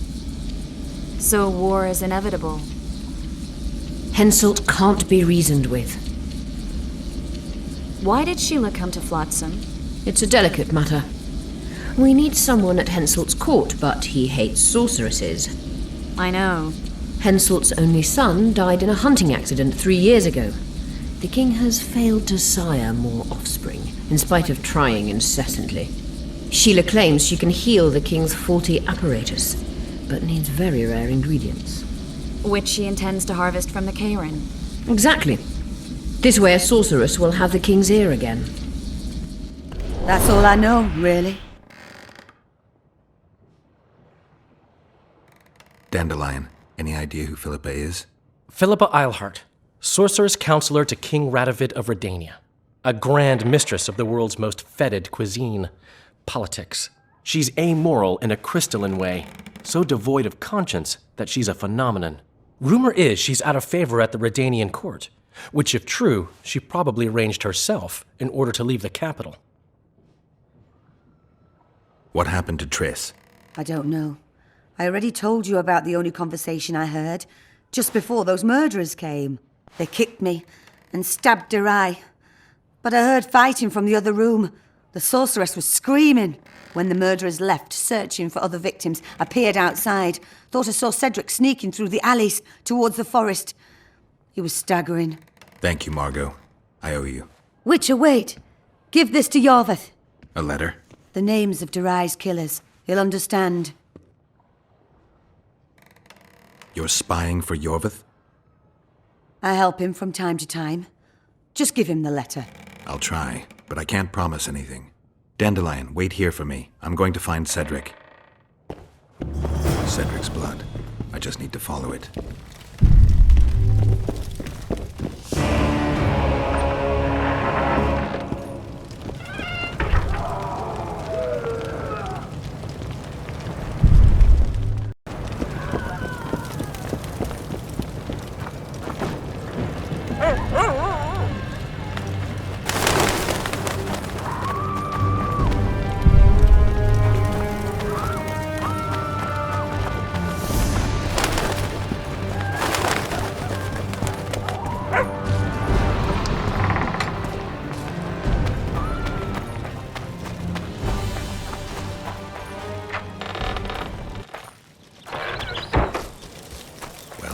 So war is inevitable. Henselt can't be reasoned with. Why did Sheila come to Flotsam? It's a delicate matter. We need someone at Henselt's court, but he hates sorceresses. I know. Henselt's only son died in a hunting accident 3 years ago. The king has failed to sire more offspring, in spite of trying incessantly. Sheila claims she can heal the king's faulty apparatus, but needs very rare ingredients. Which she intends to harvest from the Cairn. Exactly. This way a sorceress will have the king's ear again. That's all I know, really. Dandelion, any idea who Philippa is? Philippa Eilhart, sorceress counselor to King Radovid of Redania. A grand mistress of the world's most fetid cuisine, politics. She's amoral in a crystalline way, so devoid of conscience that she's a phenomenon. Rumor is she's out of favor at the Redanian court, which, if true, she probably arranged herself in order to leave the capital. What happened to Triss? I don't know. I already told you about the only conversation I heard, just before those murderers came. They kicked me and stabbed Derai. But I heard fighting from the other room. The sorceress was screaming. When the murderers left, searching for other victims, I peered outside. Thought I saw Cedric sneaking through the alleys towards the forest. He was staggering. Thank you, Margot. I owe you. Witcher, wait. Give this to Yorvath. A letter? The names of Derai's killers. He'll understand. You're spying for Yorvath? I help him from time to time. Just give him the letter. I'll try, but I can't promise anything. Dandelion, wait here for me. I'm going to find Cedric. Cedric's blood. I just need to follow it.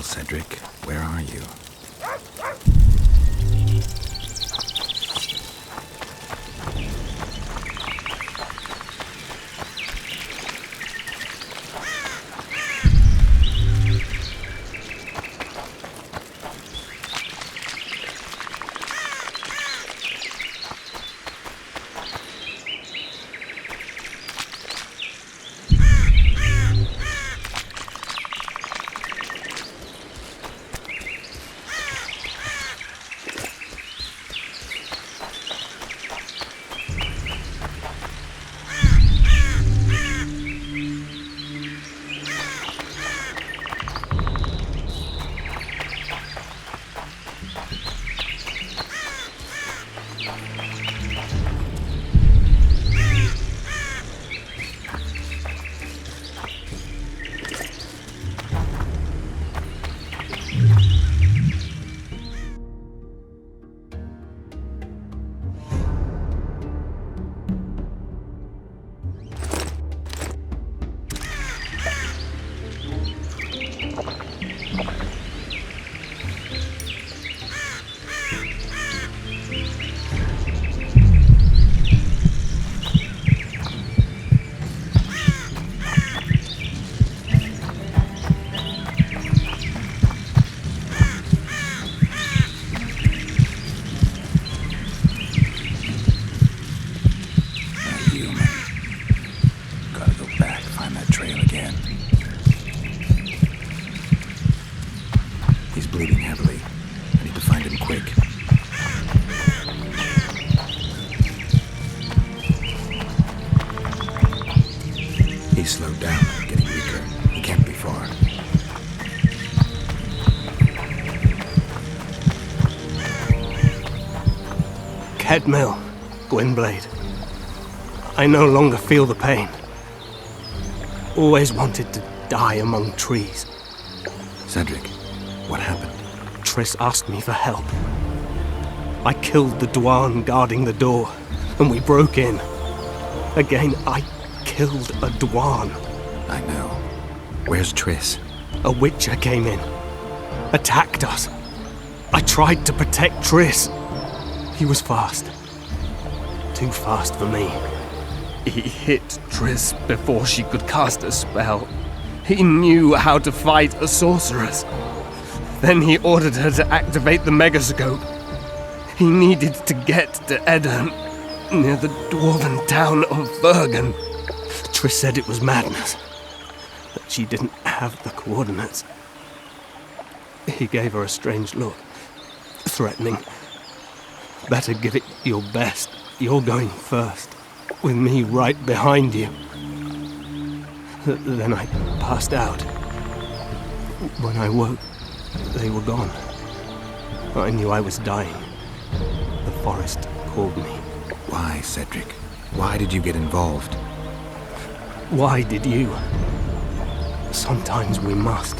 Cedric, where are you? Slowed down, getting weaker. He can't be far. Kedmil, Gwynblade. I no longer feel the pain. Always wanted to die among trees. Cedric, what happened? Triss asked me for help. I killed the Dwan guarding the door, and we broke in. Again, I killed a Dwan. I know. Where's Triss? A Witcher came in. Attacked us. I tried to protect Triss. He was fast. Too fast for me. He hit Triss before she could cast a spell. He knew how to fight a sorceress. Then he ordered her to activate the Megascope. He needed to get to Edirn, near the dwarven town of Bergen. Triss said it was madness, that she didn't have the coordinates. He gave her a strange look, threatening. Better give it your best. You're going first, with me right behind you. Then I passed out. When I woke, they were gone. I knew I was dying. The forest called me. Why, Cedric? Why did you get involved? Why did you? Sometimes we must.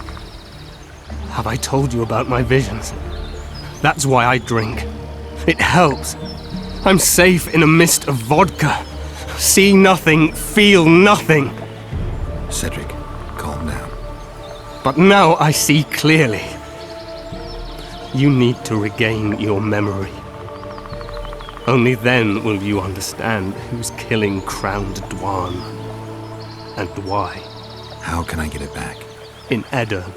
Have I told you about my visions? That's why I drink. It helps. I'm safe in a mist of vodka. See nothing, feel nothing. Cedric, calm down. But now I see clearly. You need to regain your memory. Only then will you understand who's killing Crowned Dwan. And why. How can I get it back? In Edirn.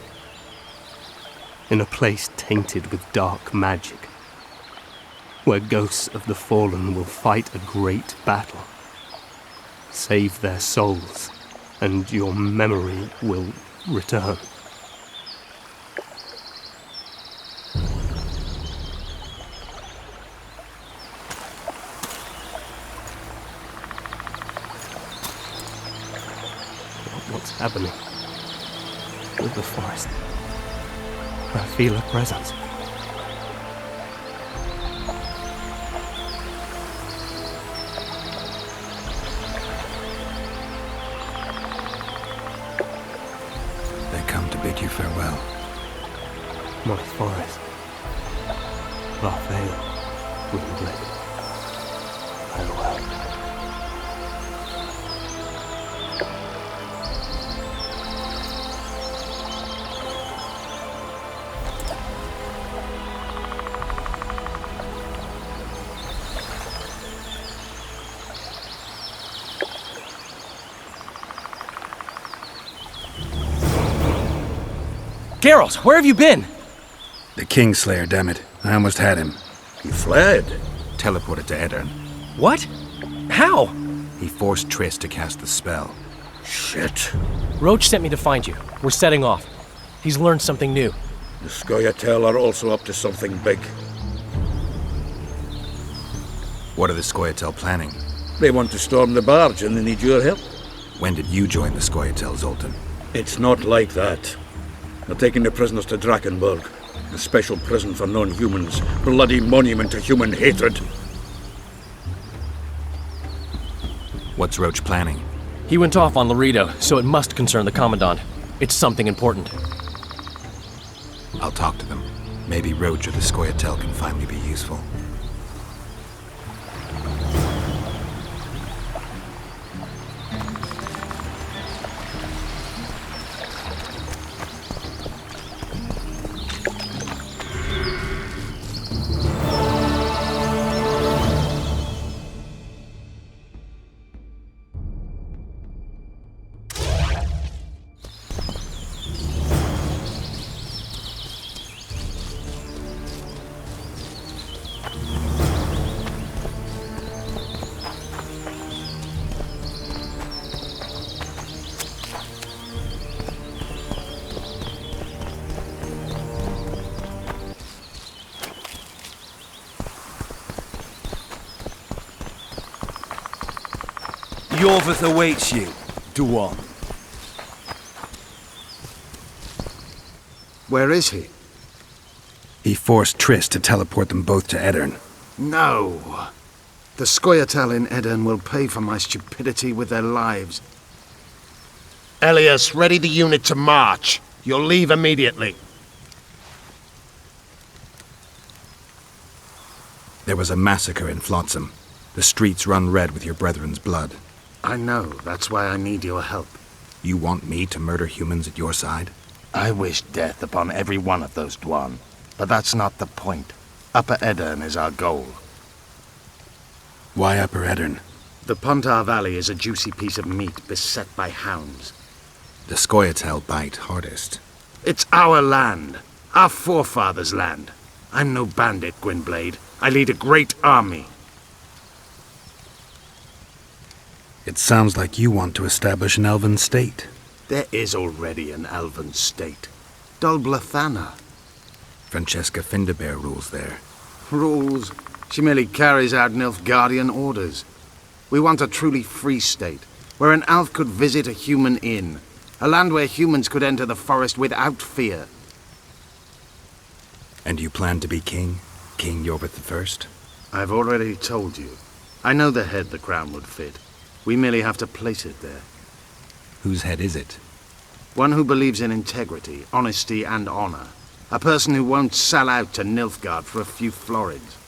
In a place tainted with dark magic. Where ghosts of the fallen will fight a great battle. Save their souls, and your memory will return. What's happening with the forest? I feel a presence. They come to bid you farewell. My forest. Lathael, Gwynblade. Farewell. Geralt, where have you been? The Kingslayer, damn it. I almost had him. He fled. Teleported to Edirn. What? How? He forced Triss to cast the spell. Shit. Roach sent me to find you. We're setting off. He's learned something new. The Scoia'tael are also up to something big. What are the Scoia'tael planning? They want to storm the barge and they need your help. When did you join the Scoia'tael, Zoltan? It's not like that. They're taking the prisoners to Drakenberg, a special prison for non-humans, bloody monument to human hatred. What's Roach planning? He went off on Laredo, so it must concern the Commandant. It's something important. I'll talk to them. Maybe Roach or the Scoia'tael can finally be useful. Yorvith awaits you, Duan. Where is he? He forced Triss to teleport them both to Edirn. No. The Scoia'tael in Edirn will pay for my stupidity with their lives. Elias, ready the unit to march. You'll leave immediately. There was a massacre in Flotsam. The streets run red with your brethren's blood. I know. That's why I need your help. You want me to murder humans at your side? I wish death upon every one of those Dwan. But that's not the point. Upper Edirn is our goal. Why Upper Edirn? The Pontar Valley is a juicy piece of meat beset by hounds. The Scoia'tael bite hardest. It's our land. Our forefathers' land. I'm no bandit, Gwynblade. I lead a great army. It sounds like you want to establish an elven state. There is already an elven state. Dol Blathanna. Francesca Findabair rules there. Rules? She merely carries out Nilfgaardian orders. We want a truly free state, where an elf could visit a human inn. A land where humans could enter the forest without fear. And you plan to be king? King Yorvith I? I've already told you. I know the head the crown would fit. We merely have to place it there. Whose head is it? One who believes in integrity, honesty, and honor. A person who won't sell out to Nilfgaard for a few florids.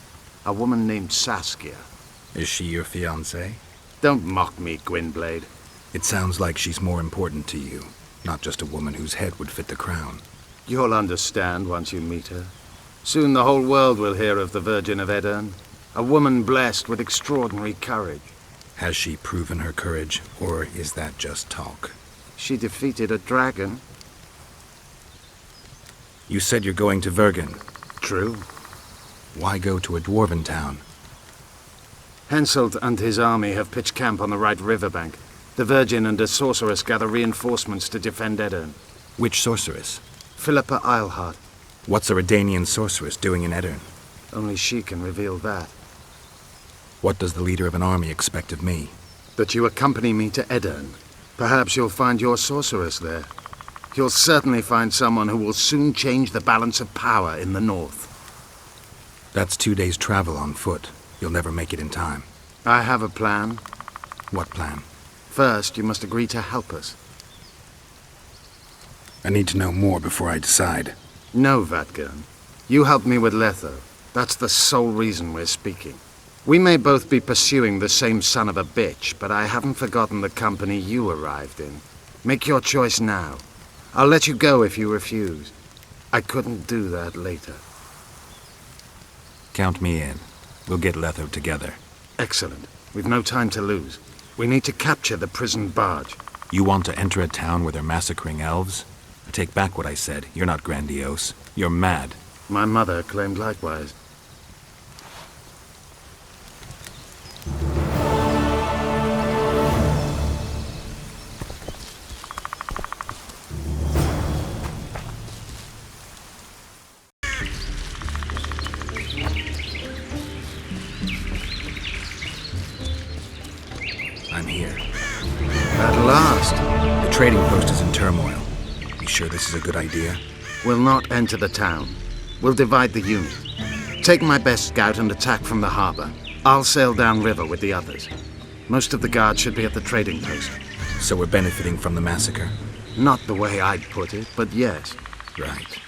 A woman named Saskia. Is she your fiancée? Don't mock me, Gwynblade. It sounds like she's more important to you, not just a woman whose head would fit the crown. You'll understand once you meet her. Soon the whole world will hear of the Virgin of Edirn. A woman blessed with extraordinary courage. Has she proven her courage, or is that just talk? She defeated a dragon. You said you're going to Vergen. True. Why go to a dwarven town? Henselt and his army have pitched camp on the right riverbank. The Virgin and a sorceress gather reinforcements to defend Edirn. Which sorceress? Philippa Eilhart. What's a Redanian sorceress doing in Edirn? Only she can reveal that. What does the leader of an army expect of me? That you accompany me to Edirn. Perhaps you'll find your sorceress there. You'll certainly find someone who will soon change the balance of power in the north. That's 2 days' travel on foot. You'll never make it in time. I have a plan. What plan? First, you must agree to help us. I need to know more before I decide. No, Vatgern. You helped me with Letho. That's the sole reason we're speaking. We may both be pursuing the same son of a bitch, but I haven't forgotten the company you arrived in. Make your choice now. I'll let you go if you refuse. I couldn't do that later. Count me in. We'll get Letho together. Excellent. We've no time to lose. We need to capture the prison barge. You want to enter a town where they're massacring elves? I take back what I said. You're not grandiose. You're mad. My mother claimed likewise. I'm here. At last. The trading post is in turmoil. You sure this is a good idea? We'll not enter the town. We'll divide the unit. Take my best scout and attack from the harbor. I'll sail downriver with the others. Most of the guards should be at the trading post. So we're benefiting from the massacre? Not the way I'd put it, but yes. Right.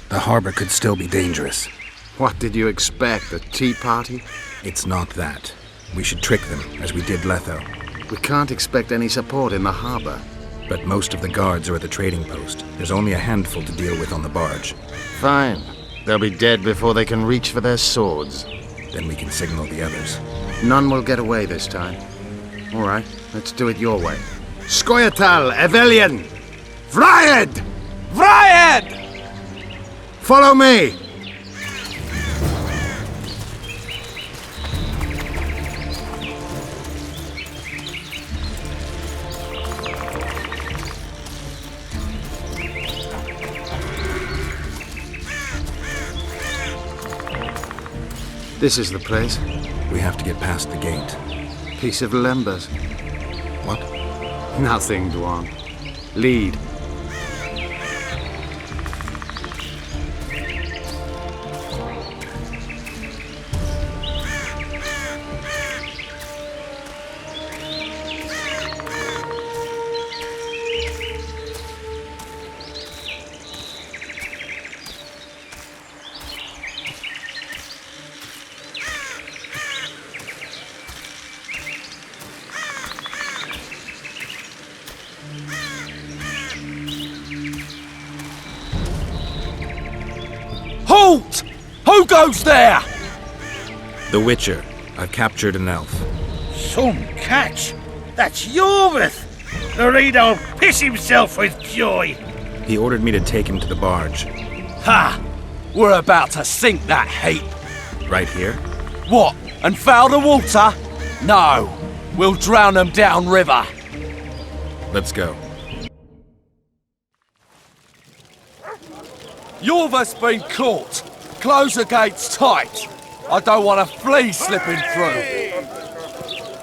The harbor could still be dangerous. What did you expect, a tea party? It's not that. We should trick them, as we did Letho. We can't expect any support in the harbor. But most of the guards are at the trading post. There's only a handful to deal with on the barge. Fine. They'll be dead before they can reach for their swords. Then we can signal the others. None will get away this time. All right, let's do it your way. Skoyatal, Evelian! Vryed! Vryed! Follow me! This is the place. We have to get past the gate. Piece of Lembas. What? Nothing, Dwan. Lead. Halt! Who goes there? The Witcher. I've captured an elf. Some catch! That's Yorvith! Loredo'll piss himself with joy! He ordered me to take him to the barge. Ha! We're about to sink that heap. Right here? What? And foul the water? No. We'll drown them downriver. Let's go. Yorva's been caught. Close the gates tight. I don't want a flea slipping through.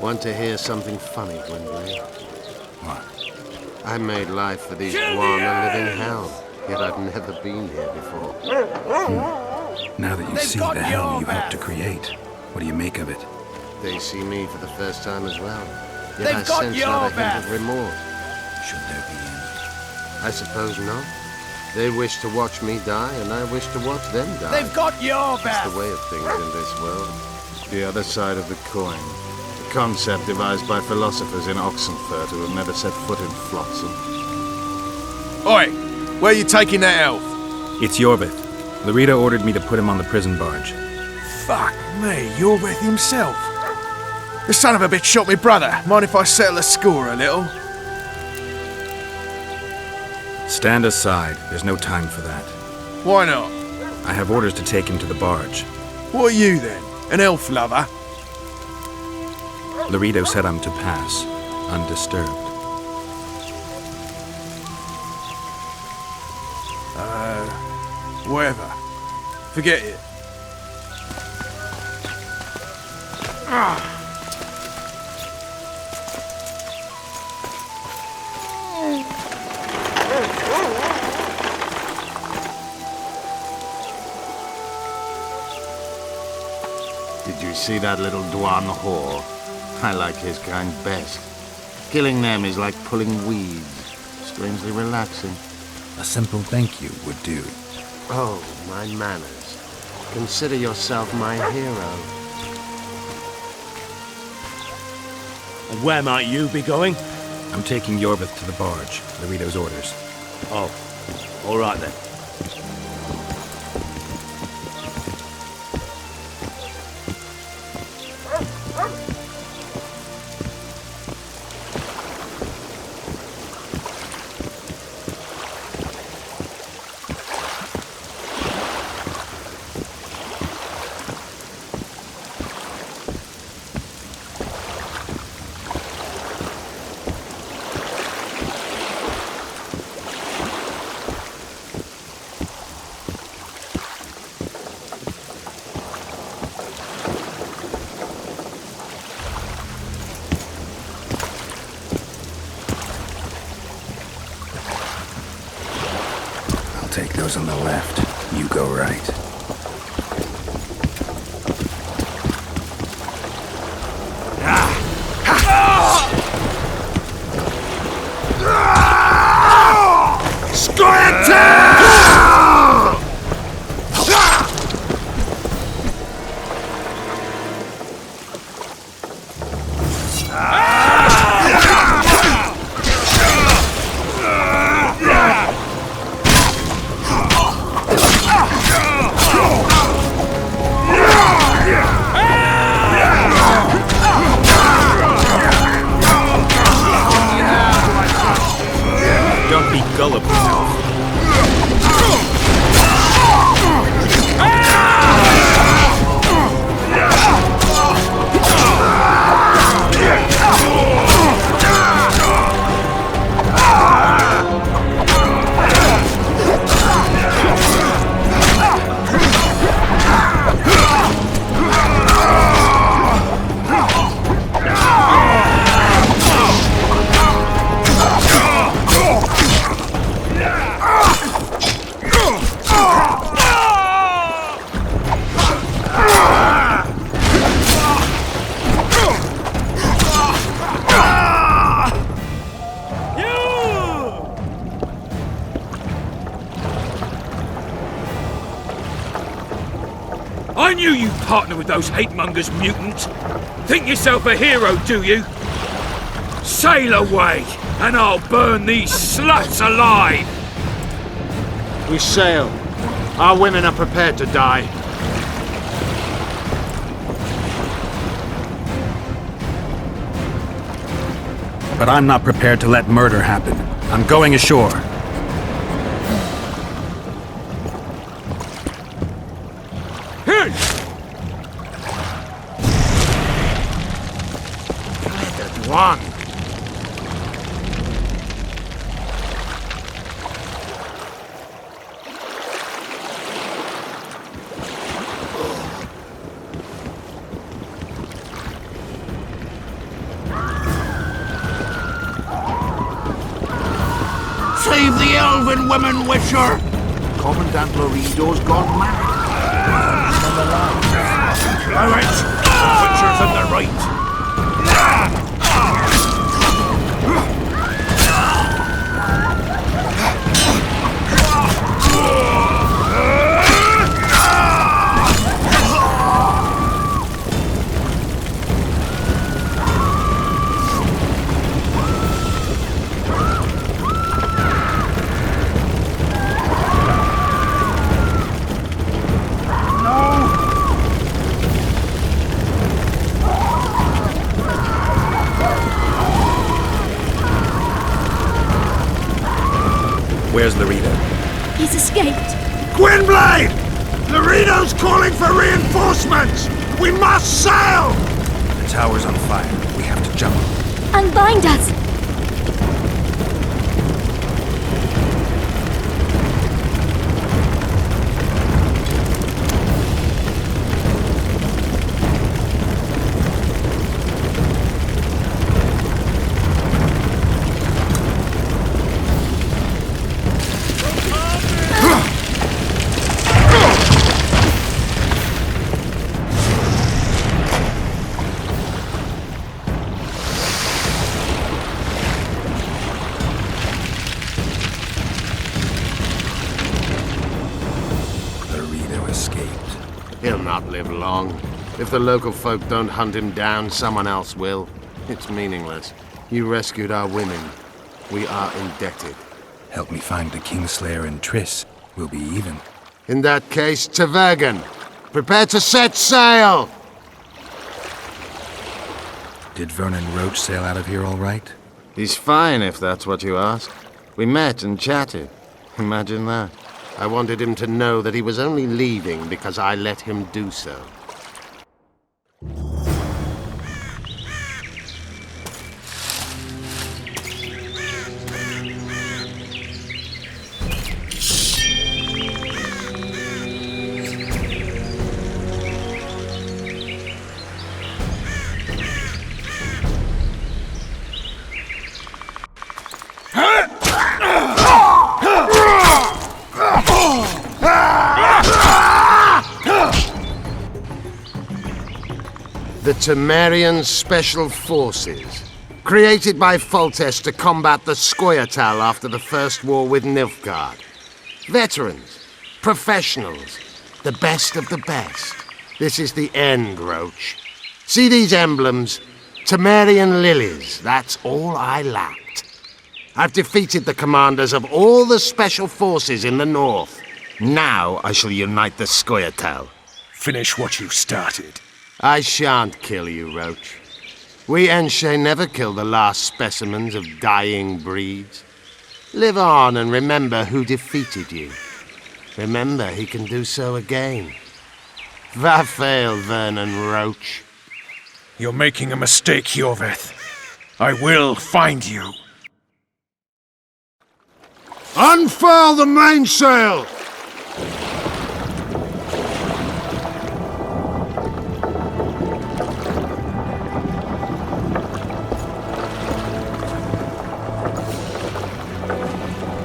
Want to hear something funny, Gwendolyn? What? I made life for these Dwan a living hell, yet I've never been here before. Now that you see the hell you helped to create, what do you make of it? They see me for the first time as well. Yet They've I got sense your not a hint back. of remorse. Should there be any? I suppose not. They wish to watch me die, and I wish to watch them die. They've got your back. It's the way of things in this world. The other side of the coin. The concept devised by philosophers in Oxenfurt who have never set foot in Flotsam. Oi! Where are you taking that elf? It's Yorvith. Loredo ordered me to put him on the prison barge. Fuck me, Yorvith himself. The son of a bitch shot me brother. Mind if I settle the score a little? Stand aside. There's no time for that. Why not? I have orders to take him to the barge. What are you then? An elf lover? Loredo said I'm to pass, undisturbed. Whatever. Forget it. Did you see that little Dwan whore? I like his kind best. Killing them is like pulling weeds. Strangely relaxing. A simple thank you would do. Oh, my manners. Consider yourself my hero. And where might you be going? I'm taking Yorvith to the barge. Loredo's orders. Oh, all right then. take those on the left. You go right. Don't be gullible now. I knew you'd partner with those hate-mongers, mutant. Think yourself a hero, do you? Sail away, and I'll burn these sluts alive! We sail. Our women are prepared to die. But I'm not prepared to let murder happen. I'm going ashore. One. Save the elven women, Witcher! Commandant Loredo's gone mad. All right, Witcher's on the right. Where's Loredo? He's escaped. Gwynblade! Loredo's calling for reinforcements! We must sail! The tower's on fire. We have to jump. Unbind us! He'll not live long. If the local folk don't hunt him down, someone else will. It's meaningless. You rescued our women. We are indebted. Help me find the Kingslayer and Triss. We'll be even. In that case, to Vergen. Prepare to set sail! Did Vernon Roach sail out of here all right? He's fine, if that's what you ask. We met and chatted. Imagine that. I wanted him to know that he was only leaving because I let him do so. Temerian Special Forces, created by Foltest to combat the Scoia'tael after the First War with Nilfgaard. Veterans, professionals, the best of the best. This is the end, Roach. See these emblems? Temerian lilies, that's all I lacked. I've defeated the commanders of all the special forces in the north. Now I shall unite the Scoia'tael. Finish what you started. I shan't kill you, Roach. We Enshe never kill the last specimens of dying breeds. Live on and remember who defeated you. Remember he can do so again. Vafail, Vernon Roach. You're making a mistake, Iorveth. I will find you. Unfurl the mainsail!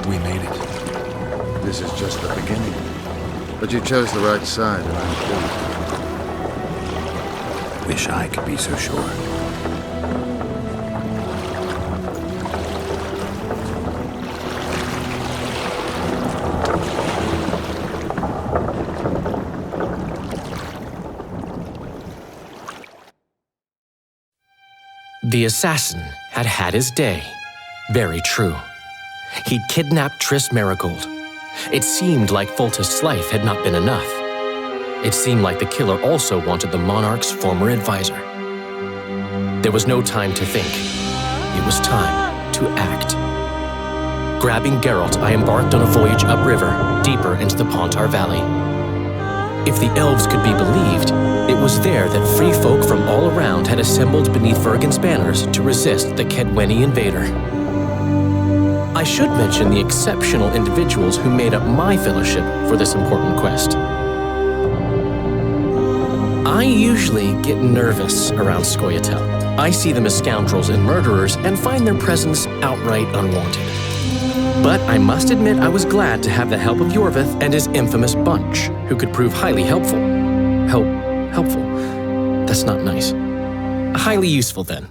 We made it. This is just the beginning. But you chose the right side, and I'm pleased. Wish I could be so sure. The assassin had had his day. Very true. He'd kidnapped Triss Merigold. It seemed like Foltest's life had not been enough. It seemed like the killer also wanted the monarch's former advisor. There was no time to think. It was time to act. Grabbing Geralt, I embarked on a voyage upriver, deeper into the Pontar Valley. If the elves could be believed, it was there that free folk from all around had assembled beneath Vergen's banners to resist the Kedweni invader. I should mention the exceptional individuals who made up my fellowship for this important quest. I usually get nervous around Scoia'tael. I see them as scoundrels and murderers and find their presence outright unwanted. But I must admit I was glad to have the help of Iorveth and his infamous bunch, who could prove highly helpful. Helpful? That's not nice. Highly useful, then.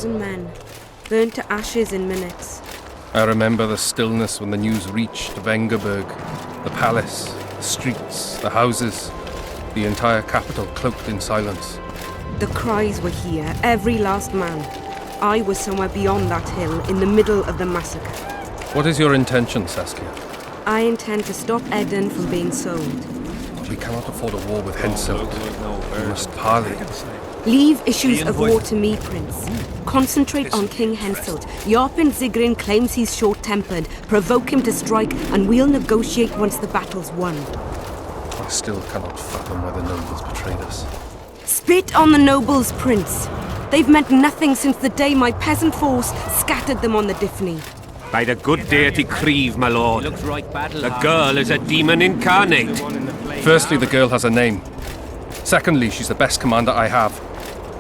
Men, burned to ashes in minutes. I remember the stillness when the news reached Vengerberg, the palace, the streets, the houses, the entire capital cloaked in silence. The cries were here, every last man. I was somewhere beyond that hill, in the middle of the massacre. What is your intention, Saskia? I intend to stop Eden from being sold. We cannot afford a war with Henselt. We must parley. Leave issues of war to me, Prince. Concentrate on King Henselt. Yarpen Zigrin claims he's short-tempered. Provoke him to strike, and we'll negotiate once the battle's won. I still cannot fathom why the nobles betrayed us. Spit on the nobles, Prince. They've meant nothing since the day my peasant force scattered them on the Dyffny. By the good deity Creve, my lord. The girl is a demon incarnate. Firstly, the girl has a name. Secondly, she's the best commander I have.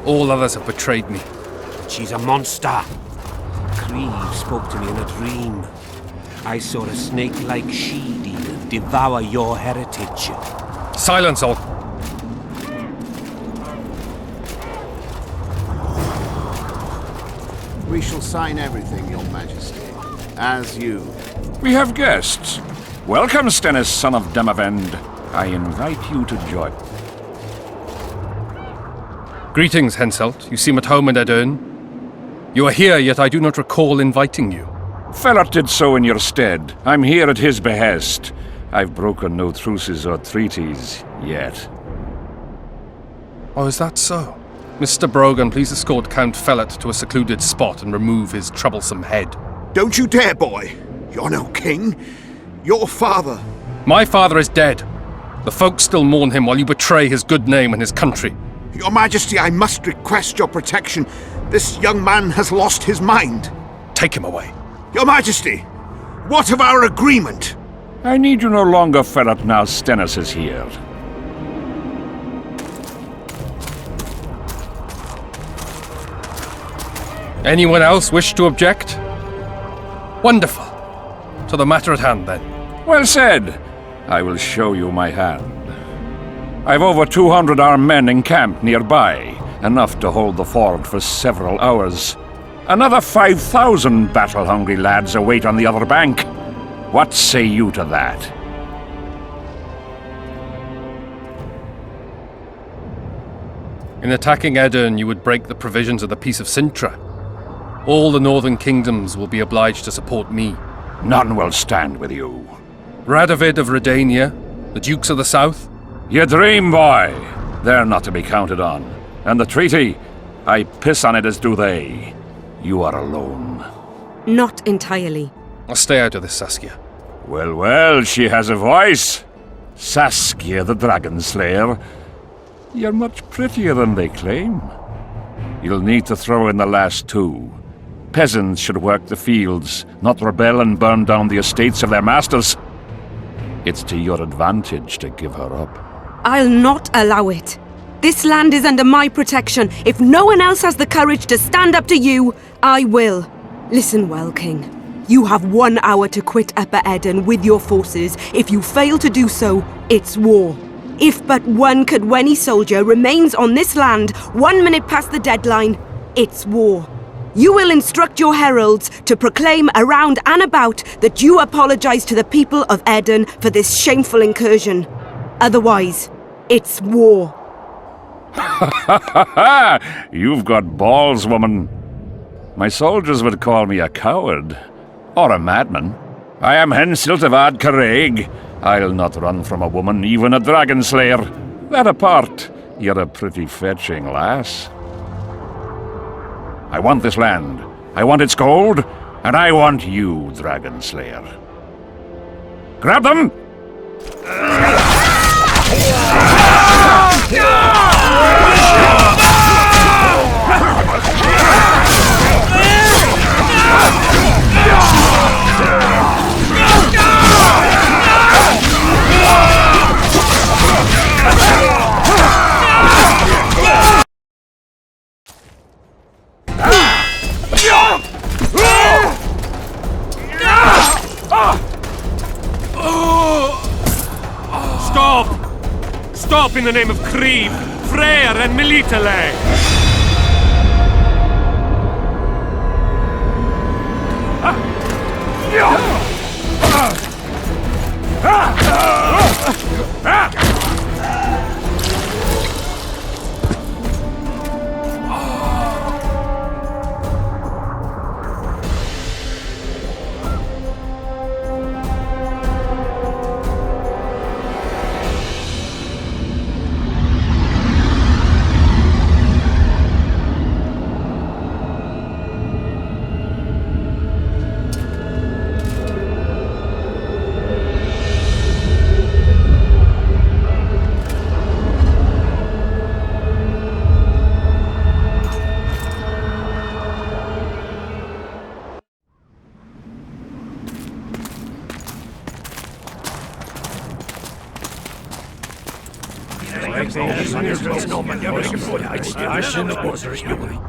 All others have betrayed me. She's a monster. Creve spoke to me in a dream. I saw a snake-like she-demon devour your heritage. Silence all! We shall sign everything, Your Majesty. As you. We have guests. Welcome, Stennis, son of Demavend. I invite you to join. Greetings, Henselt. You seem at home in Edern. You are here, yet I do not recall inviting you. Felot did so in your stead. I'm here at his behest. I've broken no truces or treaties yet. Oh, is that so? Mr. Brogan, please escort Count Felot to a secluded spot and remove his troublesome head. Don't you dare, boy. You're no king. Your father. My father is dead. The folk still mourn him while you betray his good name and his country. Your Majesty, I must request your protection. This young man has lost his mind. Take him away. Your Majesty, What of our agreement? I need you no longer, Ferret, now Stennis is here. Anyone else wish to object? Wonderful. To the matter at hand, then. Well said. I will show you my hand. I've over 200 armed men encamped nearby, enough to hold the ford for several hours. Another 5,000 battle-hungry lads await on the other bank. What say you to that? In attacking Edirn, you would break the provisions of the Peace of Sintra. All the northern kingdoms will be obliged to support me. None will stand with you. Radovid of Redania, the Dukes of the South? You dream, boy. They're not to be counted on. And the treaty, I piss on it as do they. You are alone. Not entirely. I'll stay out of this, Saskia. Well, well, she has a voice. Saskia the Dragon Slayer. You're much prettier than they claim. You'll need to throw in the last two. Peasants should work the fields, not rebel and burn down the estates of their masters. It's to your advantage to give her up. I'll not allow it. This land is under my protection. If no one else has the courage to stand up to you, I will. Listen well, King. You have 1 hour to quit Upper Edirn with your forces. If you fail to do so, it's war. If but one Cadwenny soldier remains on this land 1 minute past the deadline, it's war. You will instruct your heralds to proclaim around and about that you apologize to the people of Edirn for this shameful incursion. Otherwise, it's war. You've got balls, woman. My soldiers would call me a coward. Or a madman. I am Henselt of Ad Caraig. I'll not run from a woman, even a dragon slayer. That apart, you're a pretty fetching lass. I want this land. I want its gold. And I want you, Dragon Slayer. Grab them! Stop! Stop in the name of Kriv, Freyr and Melitele!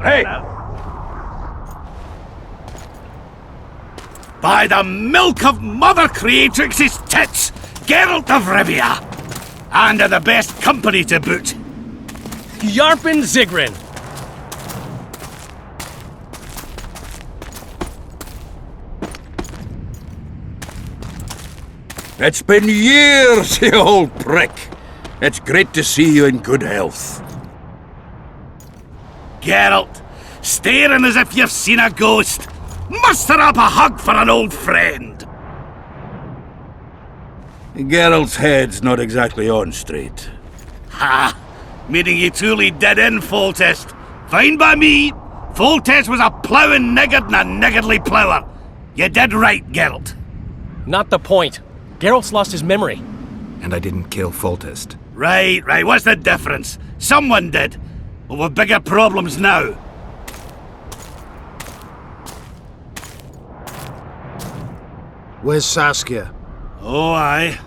Hey! By the milk of Mother Creatrix's tits, Geralt of Rivia! And in the best company to boot. Yarpen Zigrin! It's been years, you old prick. It's great to see you in good health. Geralt, staring as if you've seen a ghost. Muster up a hug for an old friend. Geralt's head's not exactly on straight. Ha! Meaning you truly did in, Foltest. Fine by me. Foltest was a ploughing niggard and a niggardly plougher. You did right, Geralt. Not the point. Geralt's lost his memory. And I didn't kill Foltest. Right. What's the difference? Someone did. But we've bigger problems now. Where's Saskia? Oh, aye.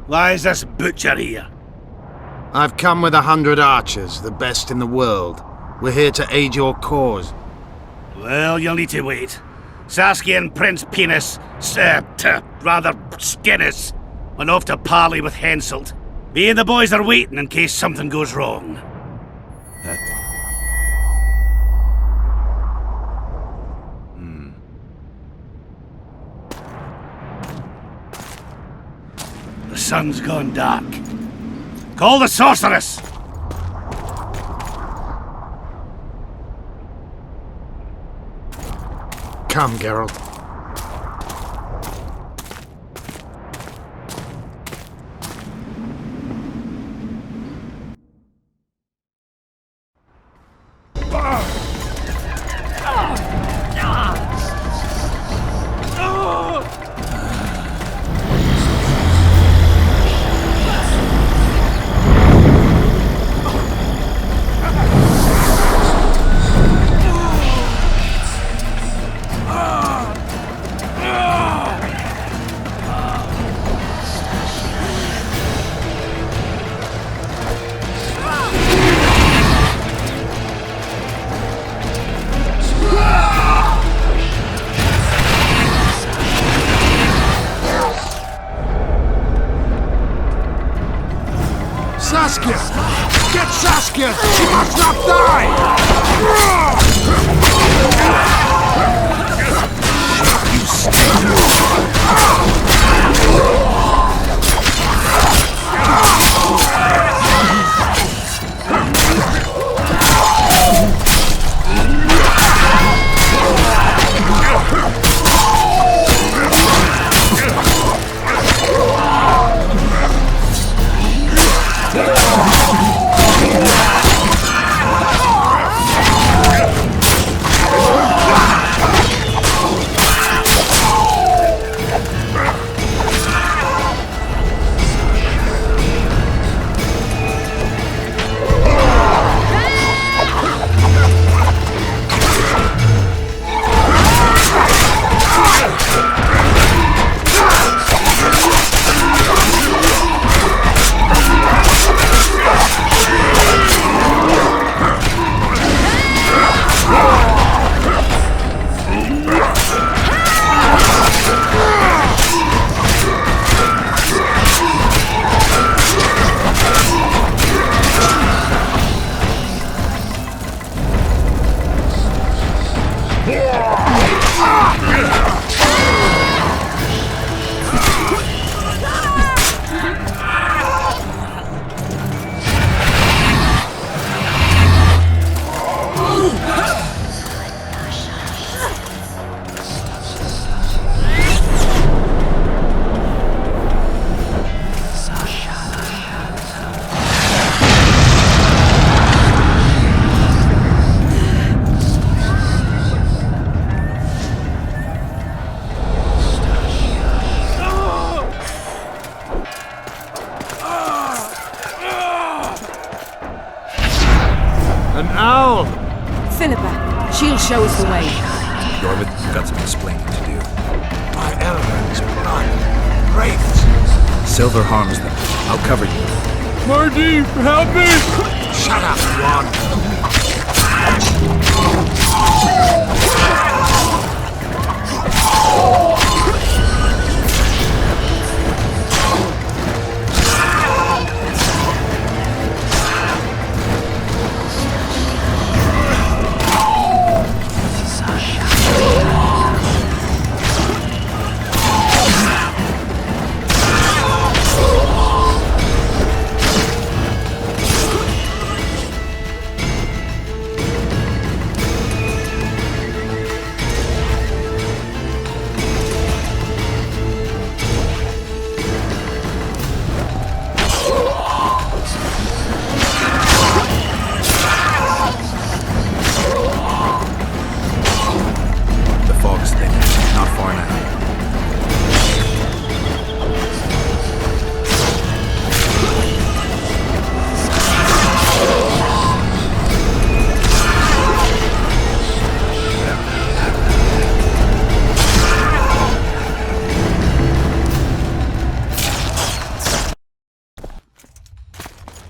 Why is this butcher here? I've come with 100 archers, the best in the world. We're here to aid your cause. Well, you'll need to wait. Saskia and Prince Penis, rather Skinnis, went off to parley with Henselt. Me and the boys are waiting in case something goes wrong. The sun's gone dark. Call the sorceress! Come, Geralt. Saskia! Get Saskia! She must not die! You Owl! Philippa, she'll show us the way. Jorvik, you've got some explaining to do. My elephants, blood, wraiths. Silver harms them. I'll cover you. Mardeep, help me! Shut up, Juan.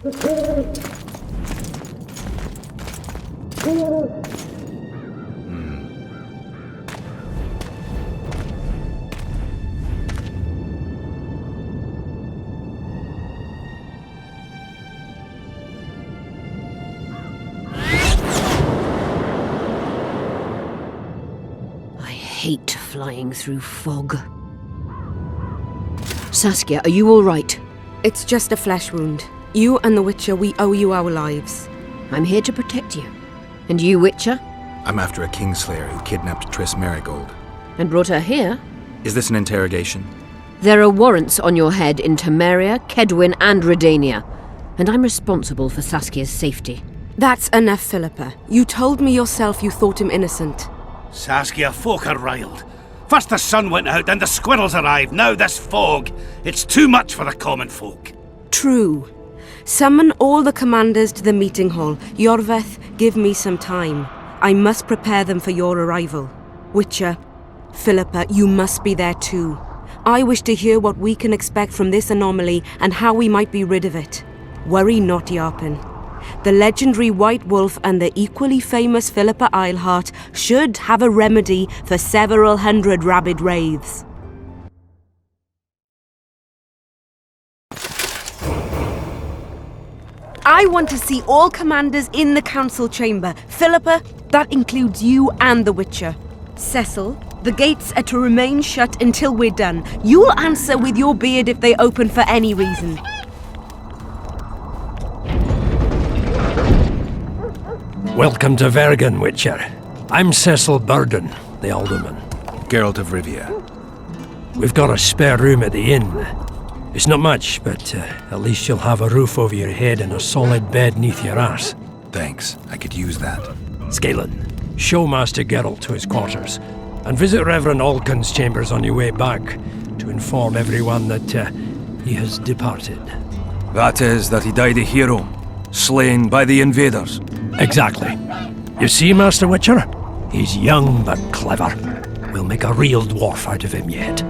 I hate flying through fog. Saskia, are you all right? It's just a flesh wound. You and the Witcher, we owe you our lives. I'm here to protect you. And you, Witcher? I'm after a Kingslayer who kidnapped Triss Merigold. And brought her here? Is this an interrogation? There are warrants on your head in Temeria, Kedwin, and Redania. And I'm responsible for Saskia's safety. That's enough, Philippa. You told me yourself you thought him innocent. Saskia, folk are riled. First the sun went out, then the squirrels arrived, now this fog. It's too much for the common folk. True. Summon all the commanders to the meeting hall. Yorveth, give me some time. I must prepare them for your arrival. Witcher, Philippa, you must be there too. I wish to hear what we can expect from this anomaly and how we might be rid of it. Worry not, Yarpen. The legendary White Wolf and the equally famous Philippa Eilhart should have a remedy for several hundred rabid wraiths. I want to see all commanders in the council chamber. Philippa, that includes you and the Witcher. Cecil, the gates are to remain shut until we're done. You'll answer with your beard if they open for any reason. Welcome to Vergen, Witcher. I'm Cecil Burden, the Alderman. Geralt of Rivia. We've got a spare room at the inn. It's not much, but at least you'll have a roof over your head and a solid bed neath your arse. Thanks, I could use that. Scalen, show Master Geralt to his quarters, and visit Reverend Alkin's chambers on your way back to inform everyone that he has departed. That is, that he died a hero, slain by the invaders. Exactly. You see, Master Witcher? He's young but clever. We'll make a real dwarf out of him yet.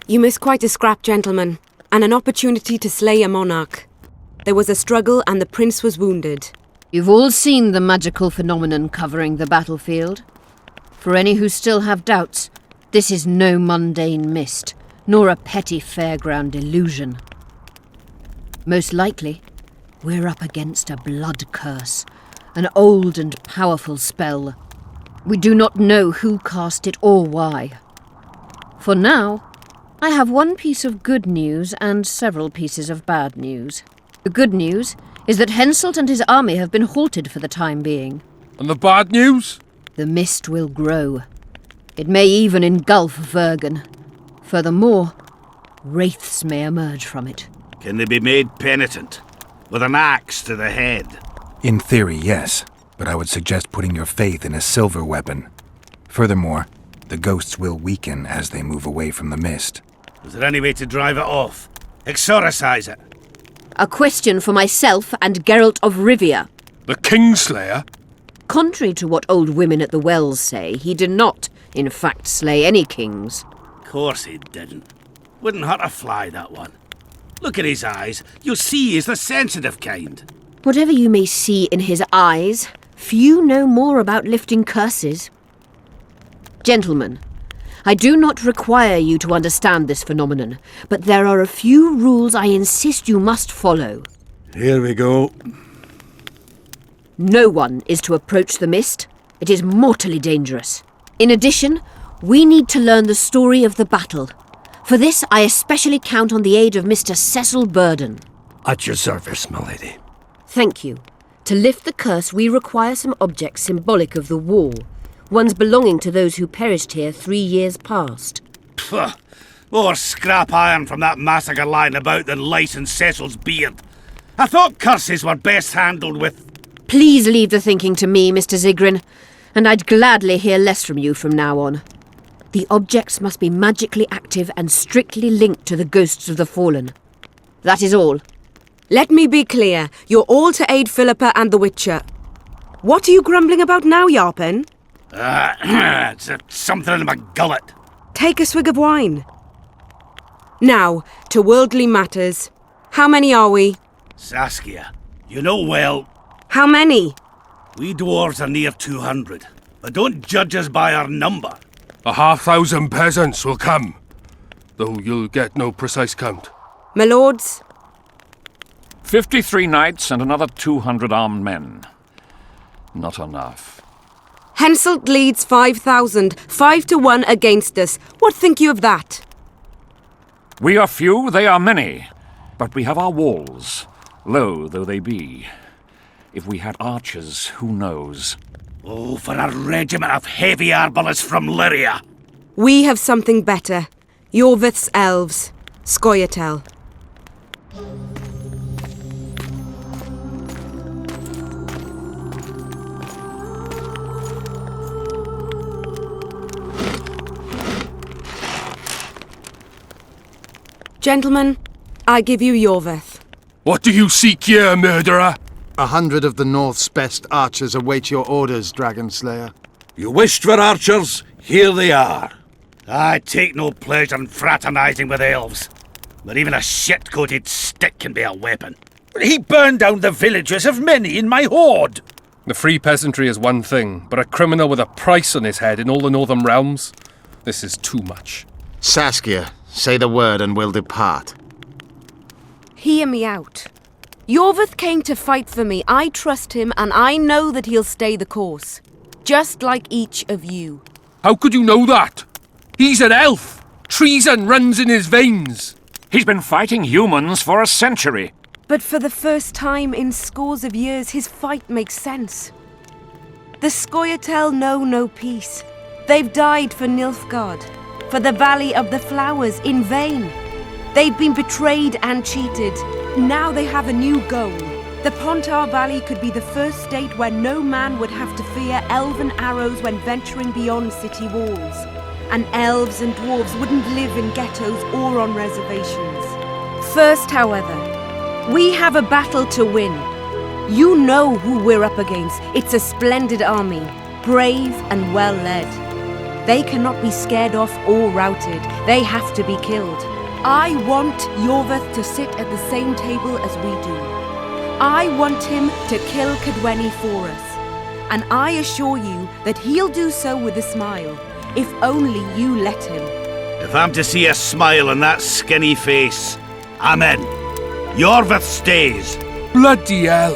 You missed quite a scrap, gentlemen, and an opportunity to slay a monarch. There was a struggle and the prince was wounded. You've all seen the magical phenomenon covering the battlefield. For any who still have doubts, this is no mundane mist, nor a petty fairground illusion. Most likely, we're up against a blood curse, an old and powerful spell. We do not know who cast it or why. For now, I have one piece of good news and several pieces of bad news. The good news is that Henselt and his army have been halted for the time being. And the bad news? The mist will grow. It may even engulf Vergen. Furthermore, wraiths may emerge from it. Can they be made penitent? With an axe to the head? In theory, yes, but I would suggest putting your faith in a silver weapon. Furthermore, the ghosts will weaken as they move away from the mist. Is there any way to drive it off? Exorcise it? A question for myself and Geralt of Rivia. The Kingslayer? Contrary to what old women at the wells say, he did not, in fact, slay any kings. Course he didn't. Wouldn't hurt a fly, that one. Look at his eyes. You'll see he's the sensitive kind. Whatever you may see in his eyes, few know more about lifting curses. Gentlemen, I do not require you to understand this phenomenon, but there are a few rules I insist you must follow. Here we go. No one is to approach the mist. It is mortally dangerous. In addition, we need to learn the story of the battle. For this, I especially count on the aid of Mr. Cecil Burden. At your service, my lady. Thank you. To lift the curse, we require some objects symbolic of the war. Ones belonging to those who perished here 3 years past. Pfft, more scrap iron from that massacre lying about than lice in Cecil's beard. I thought curses were best handled with... Please leave the thinking to me, Mr. Zigrin, and I'd gladly hear less from you from now on. The objects must be magically active and strictly linked to the ghosts of the fallen. That is all. Let me be clear. You're all to aid Philippa and the Witcher. What are you grumbling about now, Yarpen? It's something in my gullet. Take a swig of wine. Now, to worldly matters. How many are we? Saskia, you know well... How many? We dwarves are near 200, but don't judge us by our number. 1,000 peasants will come, though you'll get no precise count. My lords? 53 knights and another 200 armed men. Not enough. Henselt leads 5,000, 5-1 against us. What think you of that? We are few, they are many, but we have our walls, low though they be. If we had archers, who knows? Oh, for a regiment of heavy arbalists from Lyria. We have something better. Yorvith's elves. Scoia'tael. Gentlemen, I give you Yorvith. What do you seek here, murderer? 100 of the North's best archers await your orders, Dragon Slayer. You wished for archers? Here they are. I take no pleasure in fraternizing with elves, but even a shit-coated stick can be a weapon. He burned down the villages of many in my horde. The free peasantry is one thing, but a criminal with a price on his head in all the Northern realms? This is too much. Saskia, say the word and we'll depart. Hear me out. Yorvith came to fight for me. I trust him, and I know that he'll stay the course. Just like each of you. How could you know that? He's an elf. Treason runs in his veins. He's been fighting humans for a century. But for the first time in scores of years, his fight makes sense. The Scoia'tael know no peace. They've died for Nilfgaard, for the Valley of the Flowers, in vain. They've been betrayed and cheated. Now they have a new goal. The Pontar Valley could be the first state where no man would have to fear elven arrows when venturing beyond city walls. And elves and dwarves wouldn't live in ghettos or on reservations. First, however, we have a battle to win. You know who we're up against. It's a splendid army, brave and well led. They cannot be scared off or routed. They have to be killed. I want Yorvith to sit at the same table as we do. I want him to kill Cadweni for us. And I assure you that he'll do so with a smile, if only you let him. If I'm to see a smile on that skinny face, I'm in. Yorvith stays. Bloody hell.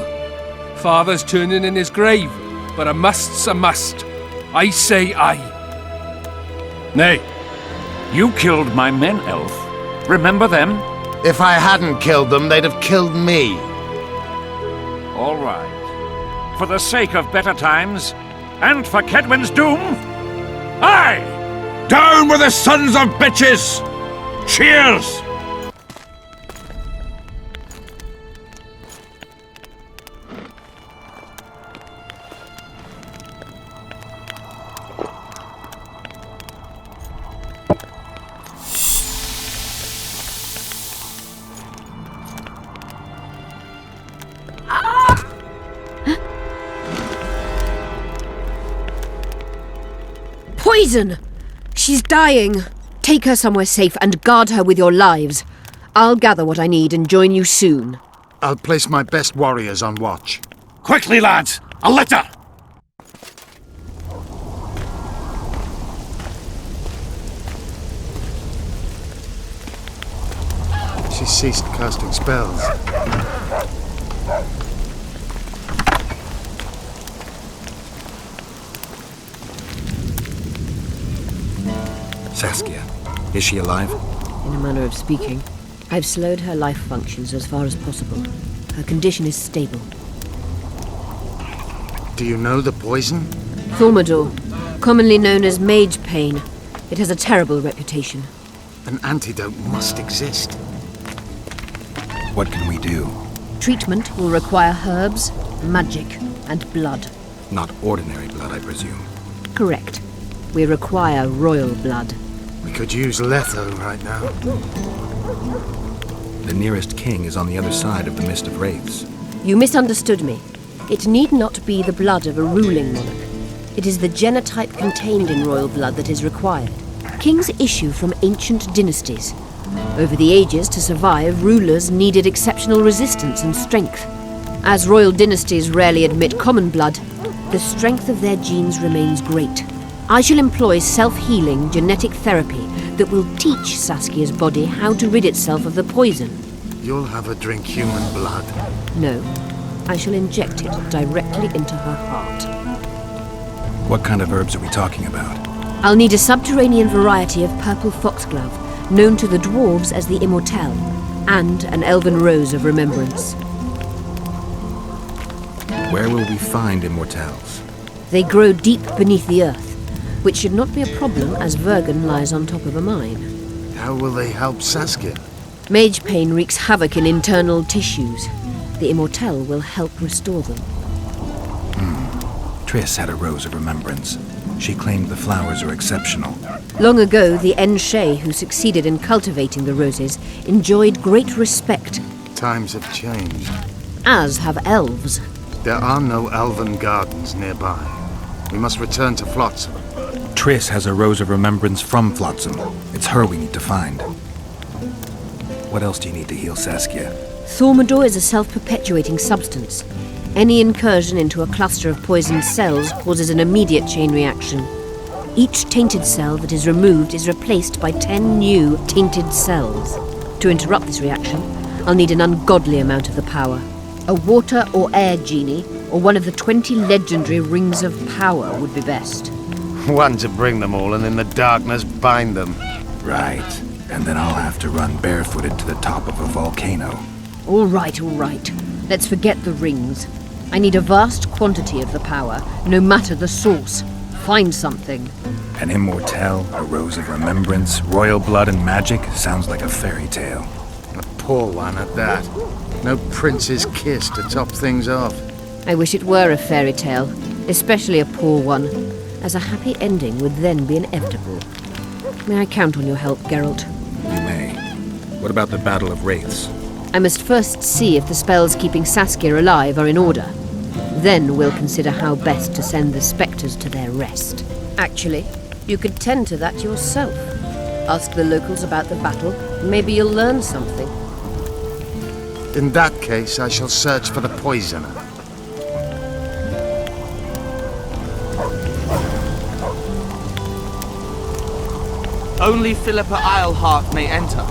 Father's turning in his grave, but a must's a must. I say aye. Nay, you killed my men, elf. Remember them? If I hadn't killed them, they'd have killed me. All right. For the sake of better times, and for Kedwin's doom, aye! Down with the sons of bitches! Cheers! Poison! She's dying. Take her somewhere safe and guard her with your lives. I'll gather what I need and join you soon. I'll place my best warriors on watch. Quickly, lads! A litter! She ceased casting spells. Saskia, is she alive? In a manner of speaking. I've slowed her life functions as far as possible. Her condition is stable. Do you know the poison? Thaumadur, commonly known as mage pain. It has a terrible reputation. An antidote must exist. What can we do? Treatment will require herbs, magic, and blood. Not ordinary blood, I presume. Correct. We require royal blood. We could use Letho right now. The nearest king is on the other side of the Mist of Wraiths. You misunderstood me. It need not be the blood of a ruling monarch. It is the genotype contained in royal blood that is required. Kings issue from ancient dynasties. Over the ages, to survive, rulers needed exceptional resistance and strength. As royal dynasties rarely admit common blood, the strength of their genes remains great. I shall employ self-healing genetic therapy that will teach Saskia's body how to rid itself of the poison. You'll have her drink human blood. No, I shall inject it directly into her heart. What kind of herbs are we talking about? I'll need a subterranean variety of purple foxglove, known to the dwarves as the Immortelle, and an elven rose of remembrance. Where will we find Immortelles? They grow deep beneath the earth, which should not be a problem as Vergen lies on top of a mine. How will they help Saskia? Mage pain wreaks havoc in internal tissues. The Immortelle will help restore them. Triss had a rose of remembrance. She claimed the flowers are exceptional. Long ago, the Enshe who succeeded in cultivating the roses enjoyed great respect. Times have changed. As have elves. There are no elven gardens nearby. We must return to Flotsam. Triss has a rose of remembrance from Flotsam. It's her we need to find. What else do you need to heal Saskia? Thaumadur is a self-perpetuating substance. Any incursion into a cluster of poisoned cells causes an immediate chain reaction. Each tainted cell that is removed is replaced by 10 new tainted cells. To interrupt this reaction, I'll need an ungodly amount of the power. A water or air genie, or one of the 20 legendary rings of power would be best. One to bring them all and in the darkness bind them. Right. And then I'll have to run barefooted to the top of a volcano. All right. Let's forget the rings. I need a vast quantity of the power, no matter the source. Find something. An Immortelle, a rose of remembrance, royal blood and magic sounds like a fairy tale. A poor one at that. No prince's kiss to top things off. I wish it were a fairy tale, especially a poor one, as a happy ending would then be inevitable. May I count on your help, Geralt? You may. What about the Battle of Wraiths? I must first see if the spells keeping Saskia alive are in order. Then we'll consider how best to send the spectres to their rest. Actually, you could tend to that yourself. Ask the locals about the battle. Maybe you'll learn something. In that case, I shall search for the poisoner. Only Philippa Eilhart may enter.